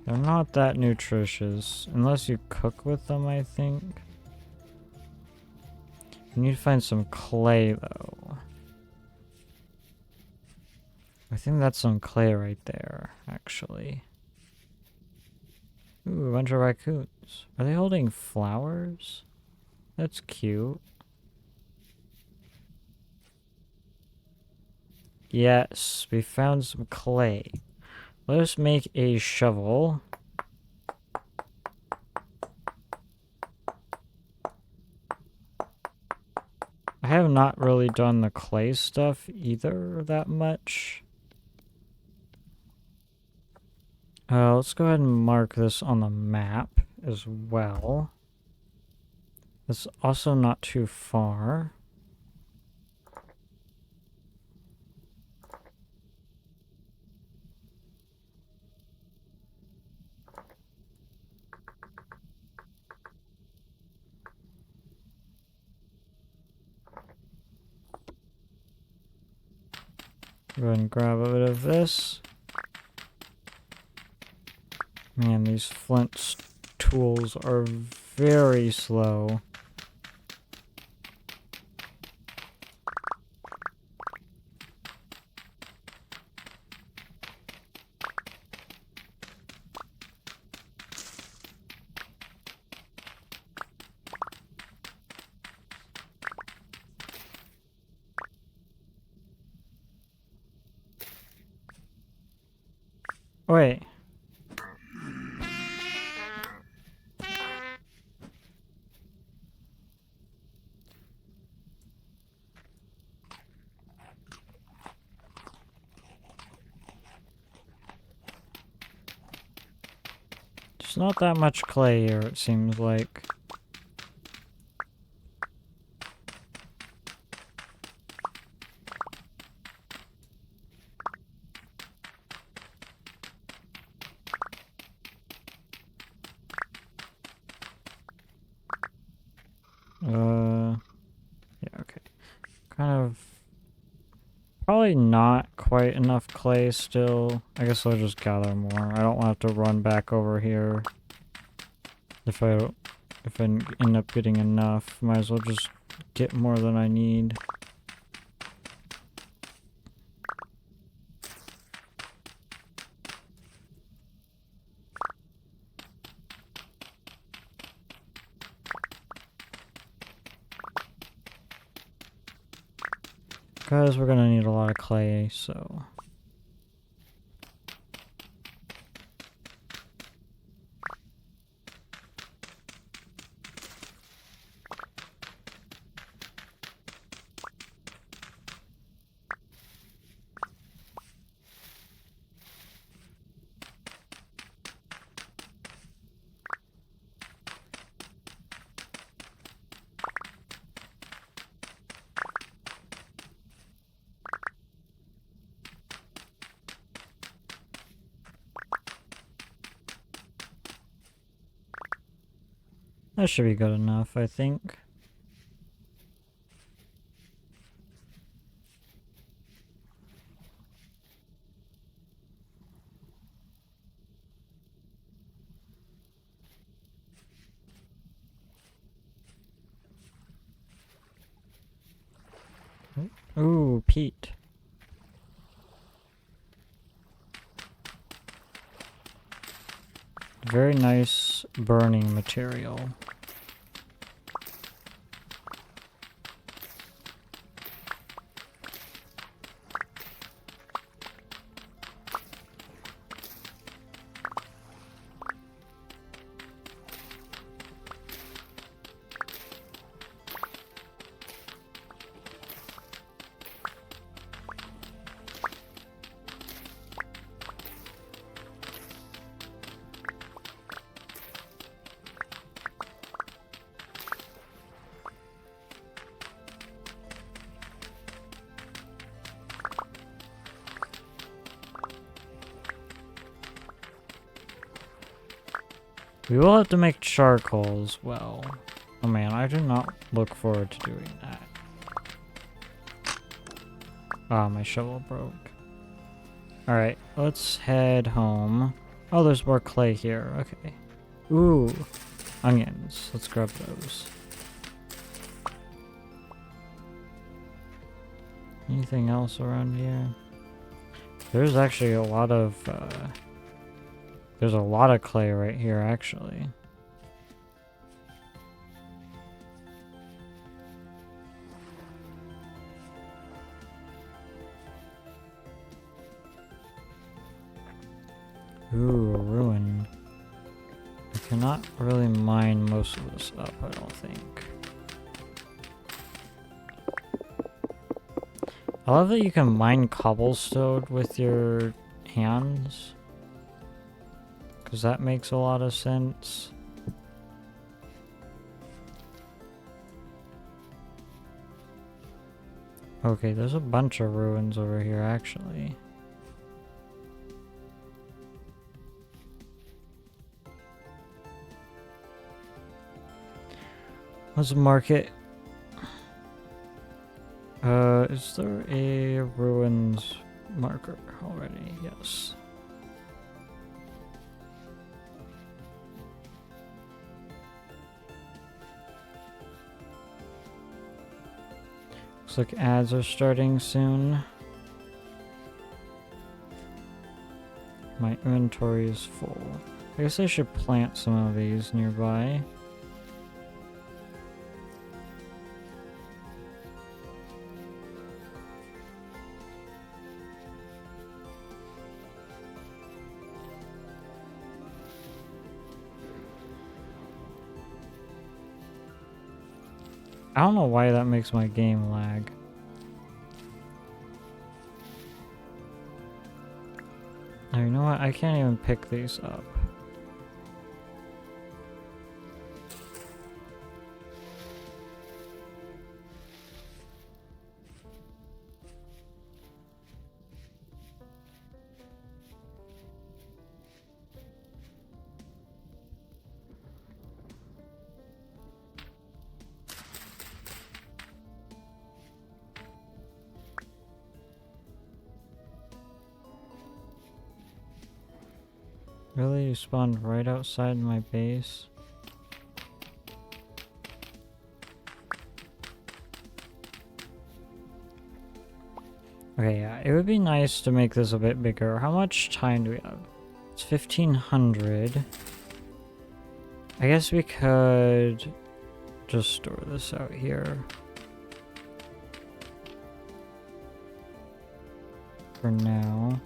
They're not that nutritious, unless you cook with them, I think. You need to find some clay, though. I think that's some clay right there, actually. Ooh, a bunch of raccoons. Are they holding flowers? That's cute. Yes, we found some clay. Let us make a shovel. I have not really done the clay stuff either that much. Let's go ahead and mark this on the map as well. It's also not too far. Go ahead and grab a bit of this. Man, these flint tools are very slow. Wait. There's not that much clay here, it seems like. Yeah, okay. Kind of... Probably not quite enough clay still. I guess I'll just gather more. I don't want to run back over here. If I end up getting enough, might as well just get more than I need. Guys, we're gonna need a lot of clay, so... That should be good enough, I think. Ooh, peat. Very nice burning material. We will have to make charcoal as well. Oh man, I do not look forward to doing that. Ah, my shovel broke. Alright, let's head home. Oh, there's more clay here. Okay. Ooh, onions. Let's grab those. Anything else around here? There's actually a lot of, there's a lot of clay right here, actually. Ooh, a ruin. I cannot really mine most of this up, I don't think. I love that you can mine cobblestone with your hands. Because that makes a lot of sense. Okay, there's a bunch of ruins over here, actually. Let's mark it. Is there a ruins marker already? Yes. Looks like ads are starting soon. My inventory is full. I guess I should plant some of these nearby. I don't know why that makes my game lag. Oh, you know what? I can't even pick these up. Really? You spawned right outside my base? Okay, yeah, it would be nice to make this a bit bigger. How much time do we have? It's 1500. I guess we could just store this out here for now.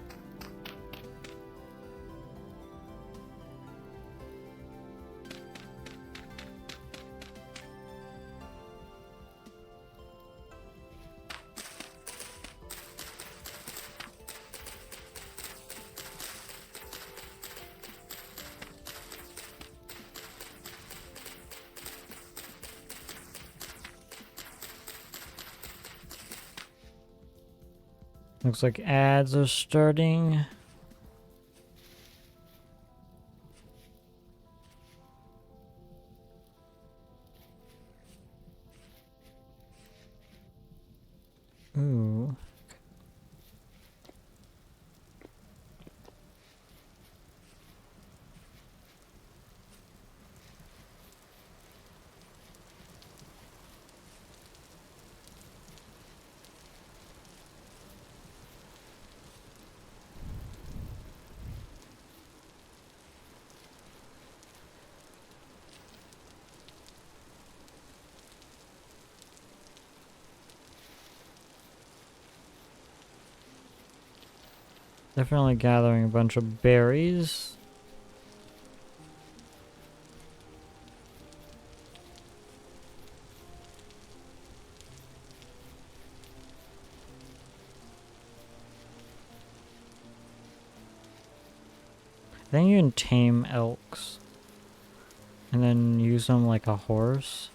Looks like ads are starting. Ooh. Definitely gathering a bunch of berries. I think you can tame elks and then use them like a horse.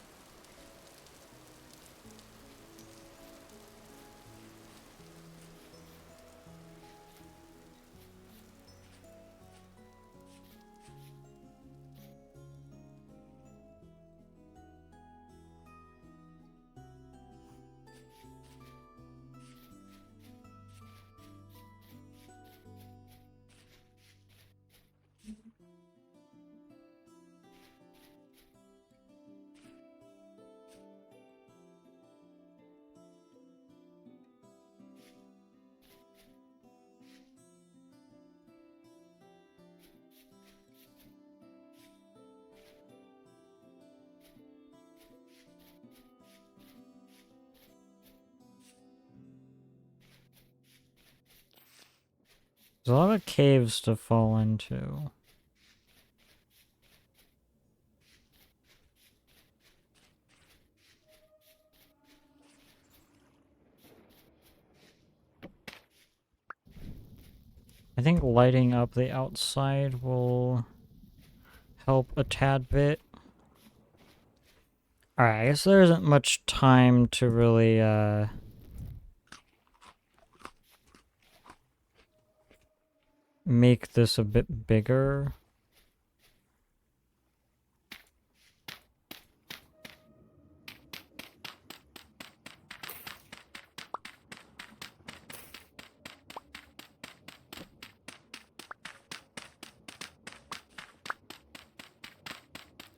There's a lot of caves to fall into. I think lighting up the outside will help a tad bit. Alright, I guess there isn't much time to really, make this a bit bigger.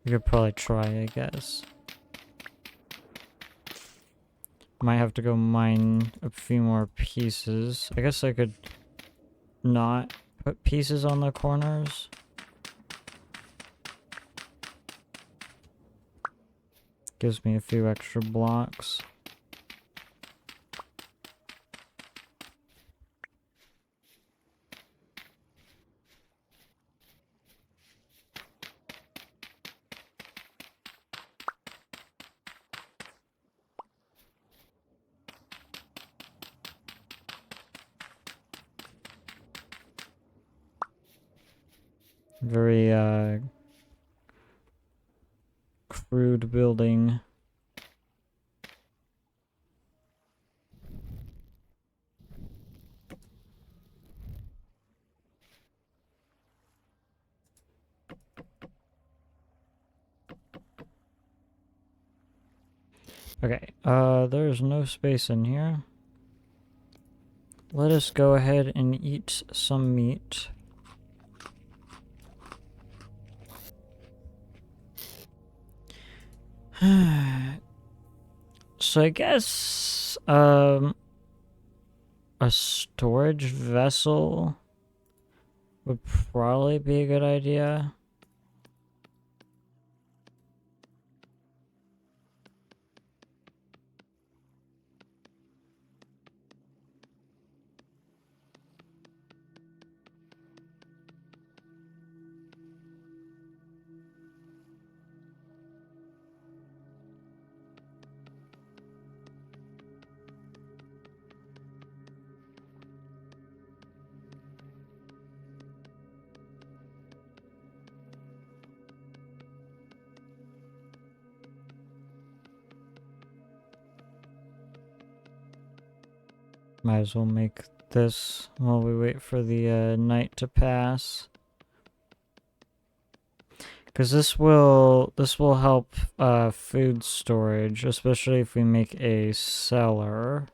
We could probably try, I guess. Might have to go mine a few more pieces. I guess I could not put pieces on the corners. Gives me a few extra blocks. Very, crude building. Okay, there's no space in here. Let us go ahead and eat some meat. So I guess a storage vessel would probably be a good idea. Might as well make this while we wait for the night to pass. Because this will help food storage, especially if we make a cellar.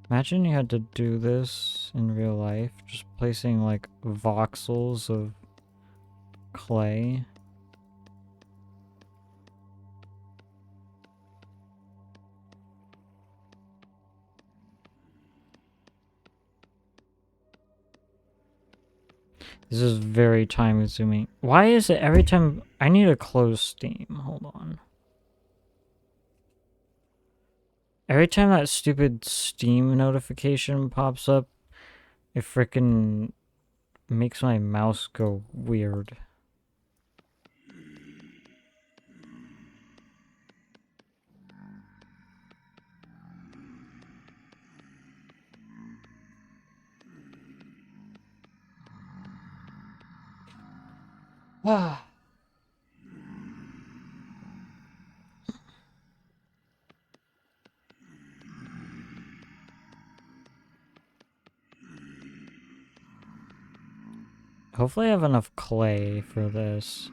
Imagine you had to do this in real life, just placing like voxels of clay. This is very time consuming. Why is it every time I need to close Steam? Hold on. Every time that stupid Steam notification pops up, it frickin' makes my mouse go weird. Ah. Hopefully I have enough clay for this.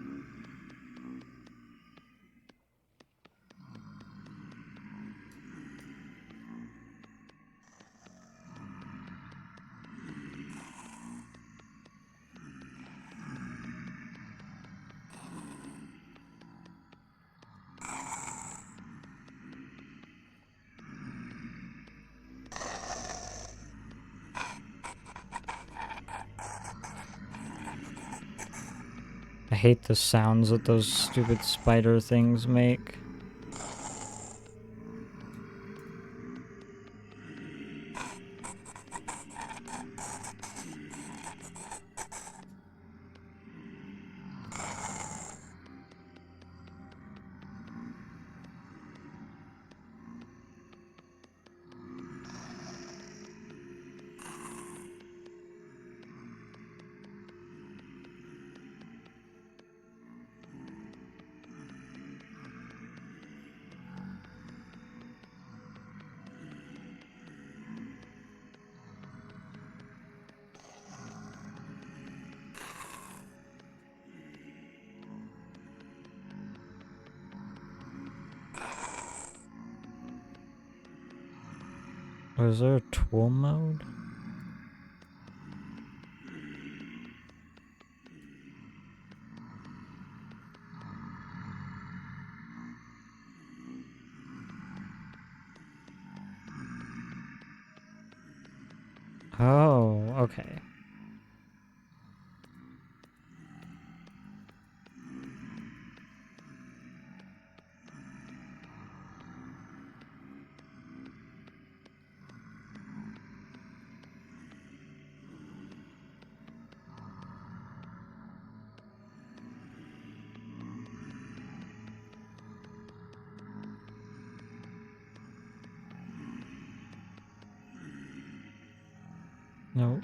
I hate the sounds that those stupid spider things make. Was there a tool mode? Oh, okay. Nope.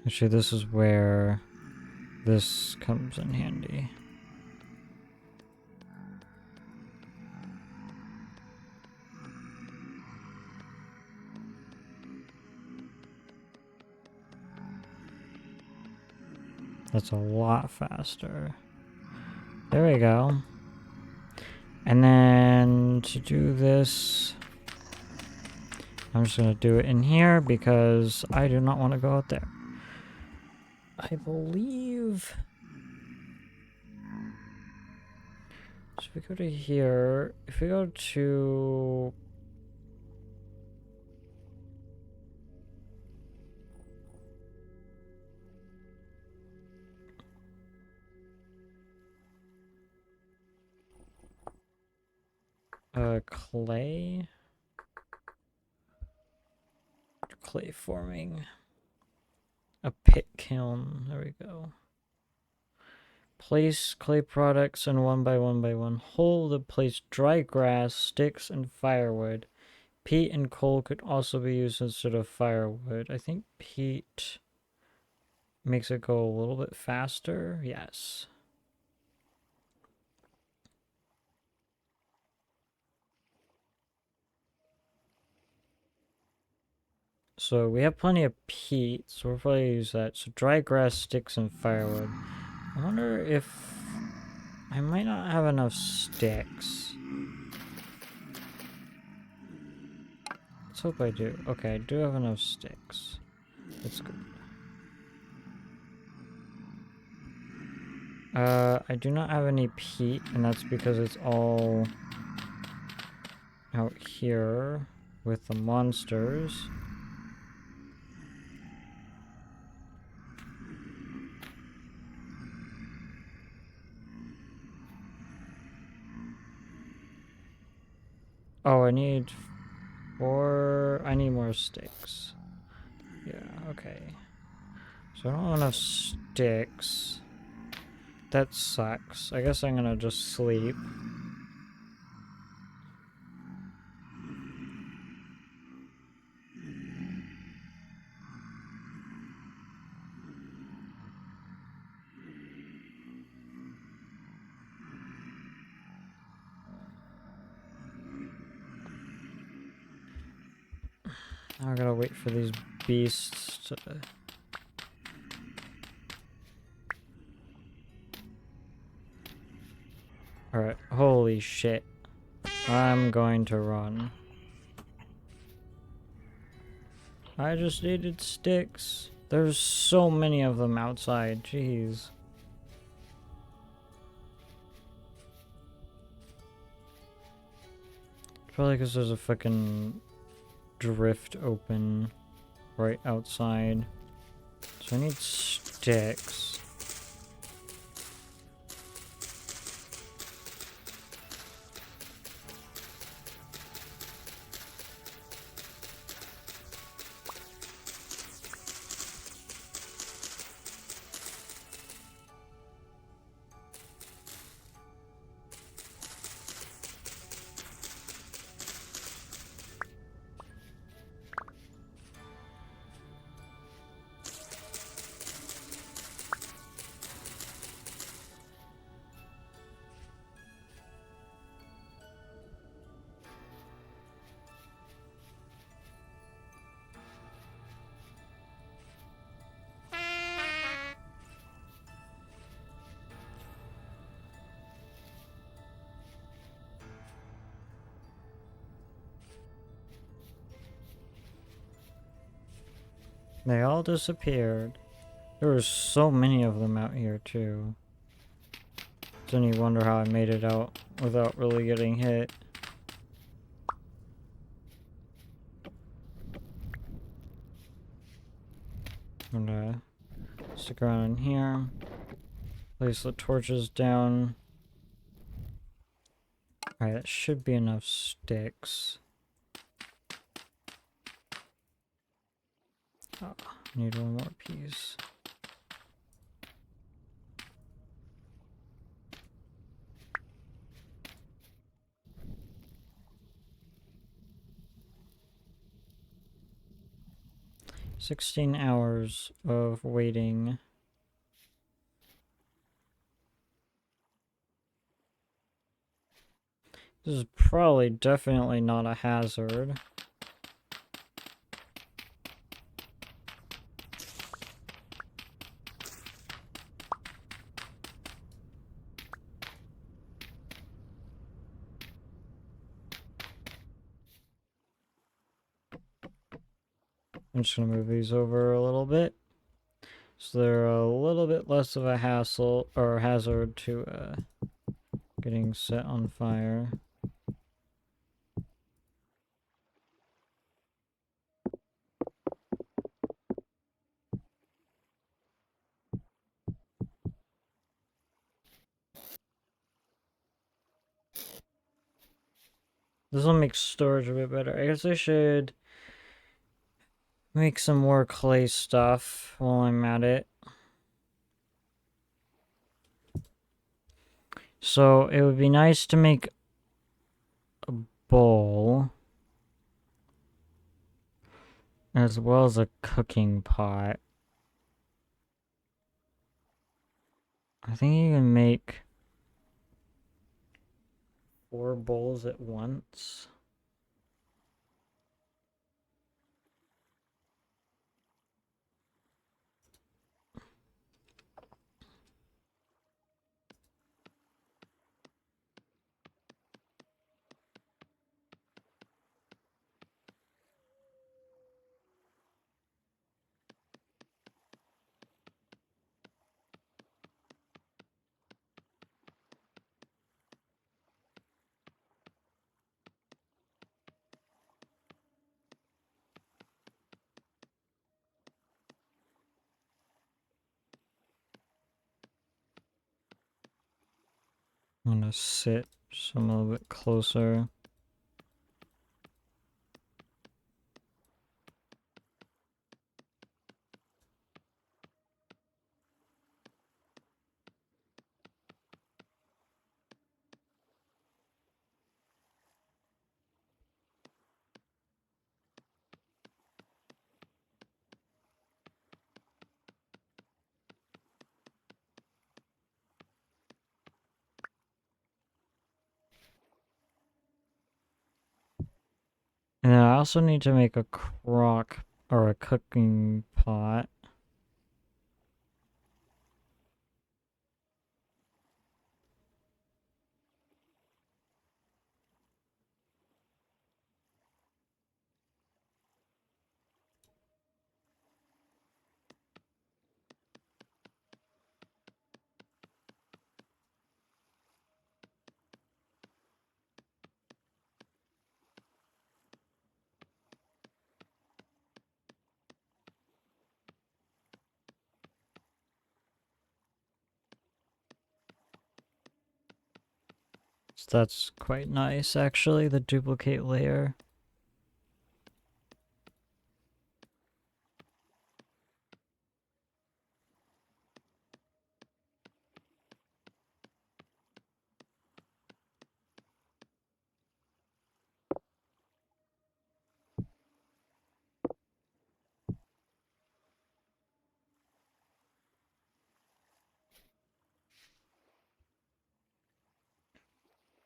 Actually, this is where this comes in handy. That's a lot faster. There we go. And then to do this, I'm just going to do it in here because I do not want to go out there. I believe... So if we go to here, if we go to... clay forming. A pit kiln. There we go. Place clay products in one by one. Hold to place dry grass, sticks, and firewood. Peat and coal could also be used instead of firewood. I think peat makes it go a little bit faster. Yes. So we have plenty of peat, so we'll probably use that. So dry grass, sticks, and firewood. I wonder if I might not have enough sticks. Let's hope I do. Okay, I do have enough sticks. That's good. I do not have any peat, and that's because it's all out here with the monsters. Oh, I need more sticks. Yeah, okay. So I don't have enough sticks. That sucks. I guess I'm gonna just sleep. I gotta wait for these beasts to... Alright, holy shit. I'm going to run. I just needed sticks. There's so many of them outside, jeez. Probably because there's a fucking drift open right outside. So I need sticks. They all disappeared. There were so many of them out here too. It's any wonder how I made it out without really getting hit. I'm gonna stick around in here. Place the torches down. Alright, that should be enough sticks. Oh, need one more piece. $16 hours of waiting. This is probably definitely not a hazard. I'm just gonna move these over a little bit, so they're a little bit less of a hassle or hazard to getting set on fire. This will make storage a bit better. I guess I should make some more clay stuff while I'm at it. So it would be nice to make a bowl as well as a cooking pot. I think you can make 4 bowls at once. I'm gonna sit just a little bit closer. And then I also need to make a crock or a cooking pot. So that's quite nice, actually, the duplicate layer.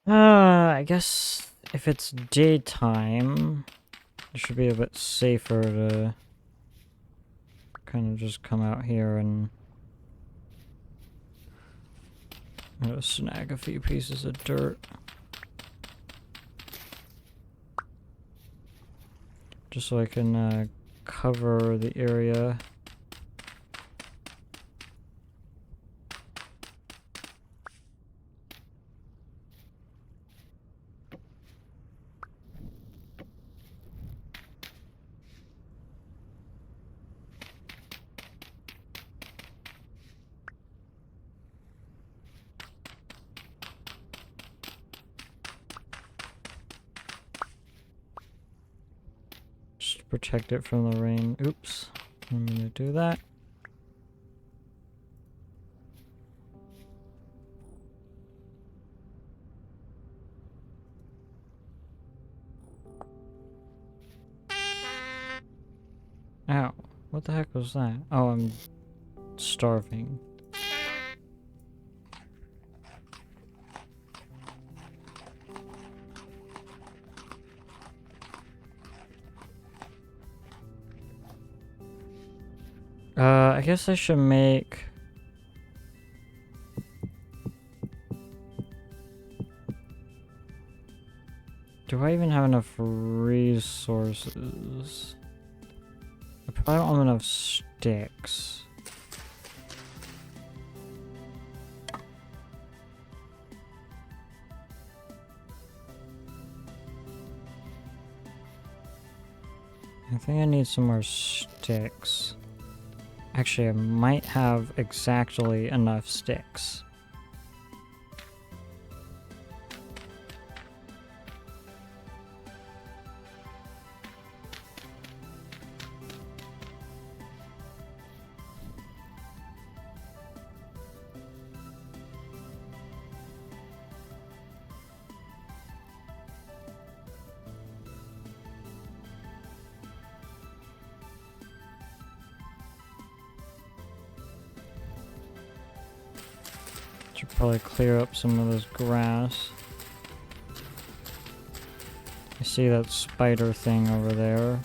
I guess if it's daytime, it should be a bit safer to kind of just come out here and snag a few pieces of dirt. Just so I can cover the area. Just protect it from the rain. Oops. I'm gonna do that. Ow. What the heck was that? Oh, I'm starving. I guess I should make... Do I even have enough resources? I probably don't have enough sticks. I think I need some more sticks. Actually, I might have exactly enough sticks. Should probably clear up some of this grass. I see that spider thing over there.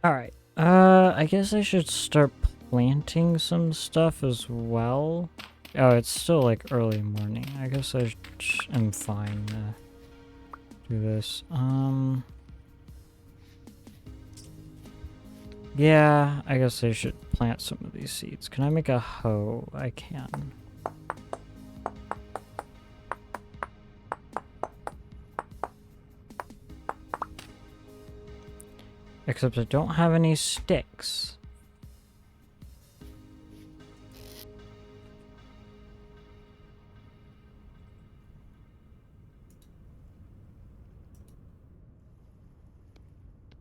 Alright, I guess I should start planting some stuff as well. Oh, it's still like early morning. I guess I am fine to do this. Yeah, I guess I should plant some of these seeds. Can I make a hoe? I can. Except I don't have any sticks.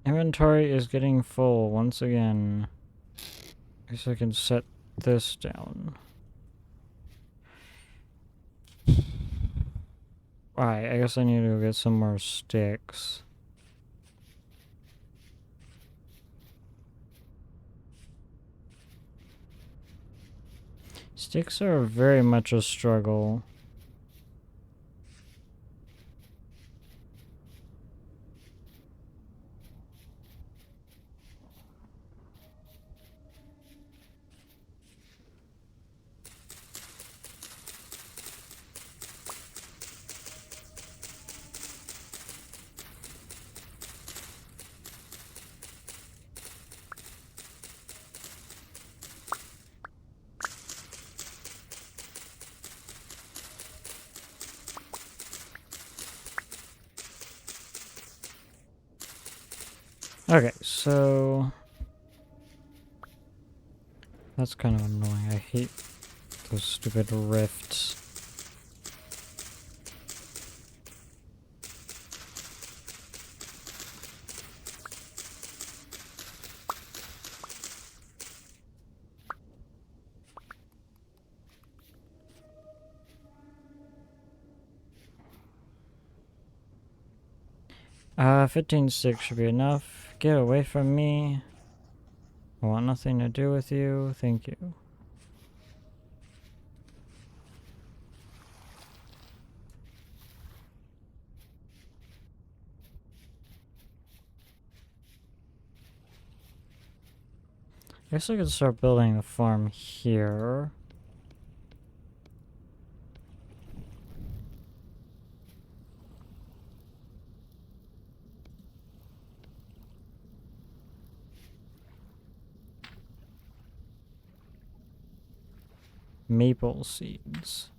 Inventory is getting full once again. I guess I can set this down. Alright, I guess I need to go get some more sticks. Sticks are very much a struggle. Okay, so... That's kind of annoying. I hate those stupid rifts. Uh, 15.6 should be enough. Get away from me. I want nothing to do with you. Thank you. I guess I could start building the farm here. Maple seeds.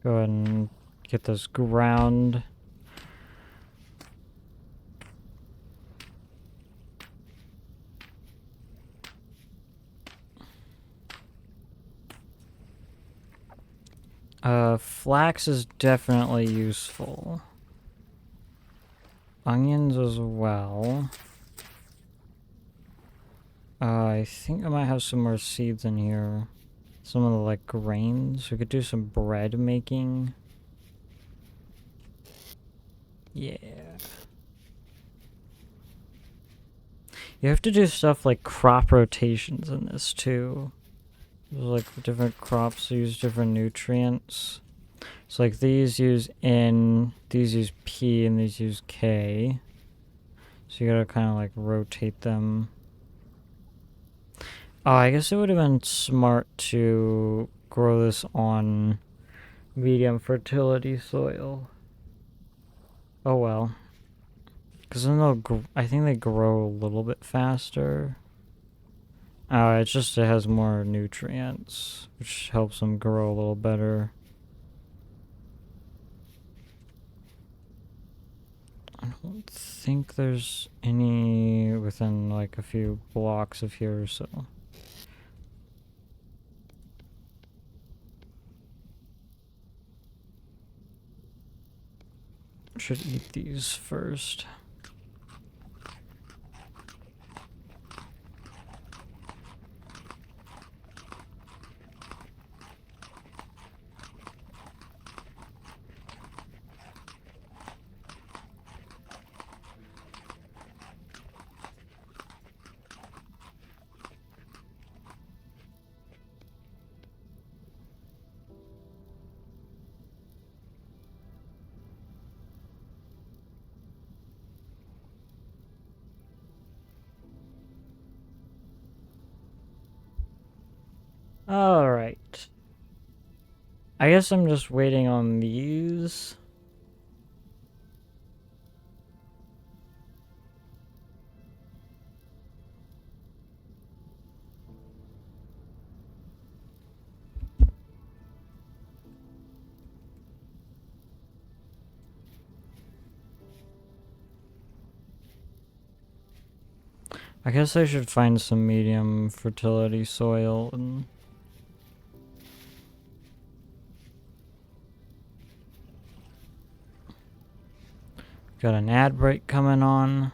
Go ahead and get this ground. Flax is definitely useful. Onions as well. I think I might have some more seeds in here. Some of the, like, grains. We could do some bread making. Yeah. You have to do stuff like crop rotations in this, too. There's, like, different crops use different nutrients. So, like, these use N, these use P, and these use K. So you gotta kind of, like, rotate them. Oh, I guess it would have been smart to grow this on medium fertility soil. Oh well. Because then I think they grow a little bit faster. Oh, it's just it has more nutrients, which helps them grow a little better. I don't think there's any within like a few blocks of here or so. Should eat these first. Alright. I guess I'm just waiting on these. I guess I should find some medium fertility soil and got an ad break coming on.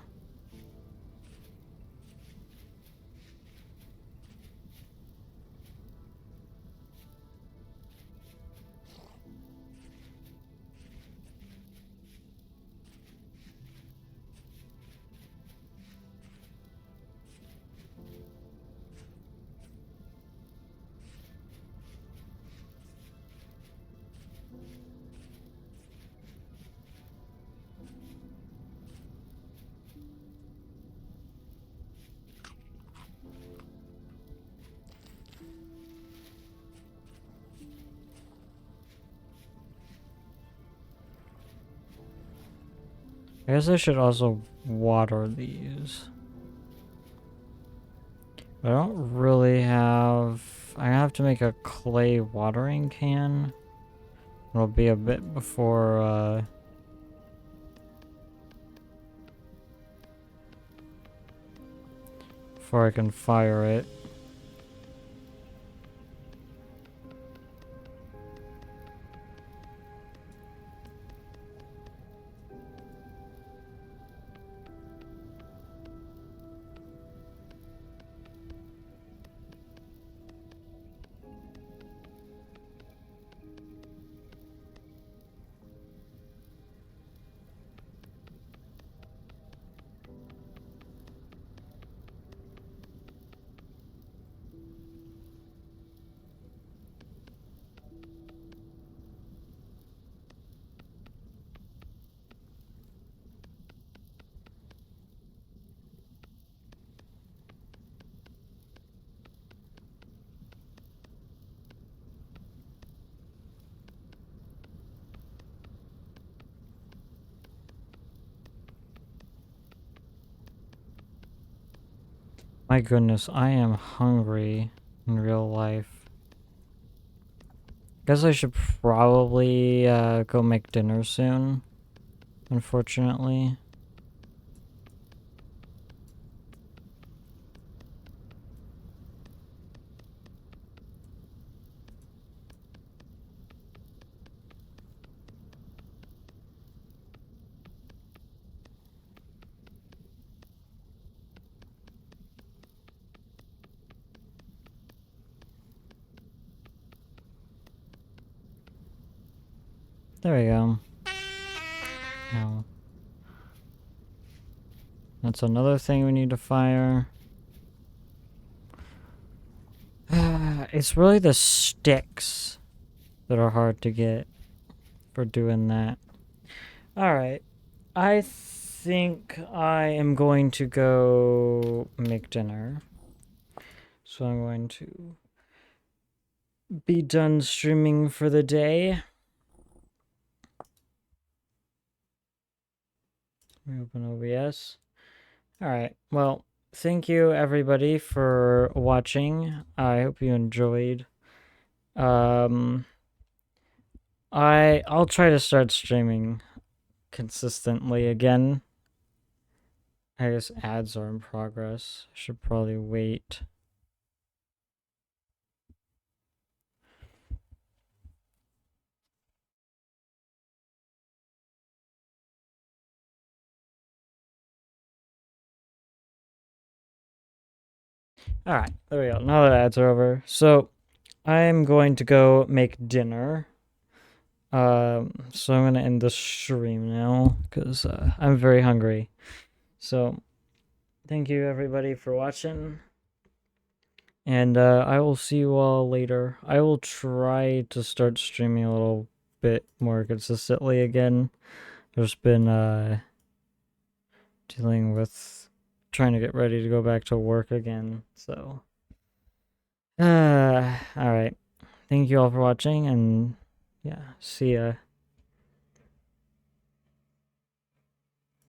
I guess I should also water these. I don't really have... I have to make a clay watering can. It'll be a bit before I can fire it. My goodness, I am hungry in real life. Guess I should probably go make dinner soon, unfortunately. There we go. No. That's another thing we need to fire. It's really the sticks that are hard to get for doing that. Alright. I think I am going to go make dinner. So I'm going to be done streaming for the day. Reopen OBS. Alright, well, thank you everybody for watching. I hope you enjoyed. I'll try to start streaming consistently again. I guess ads are in progress. Should probably wait. Alright, there we go. Now that ads are over. So I'm going to go make dinner. So I'm gonna end the stream now because I'm very hungry. So thank you everybody for watching. And I will see you all later. I will try to start streaming a little bit more consistently again. There's been dealing with trying to get ready to go back to work again. So all right. Thank you all for watching, and yeah, see ya.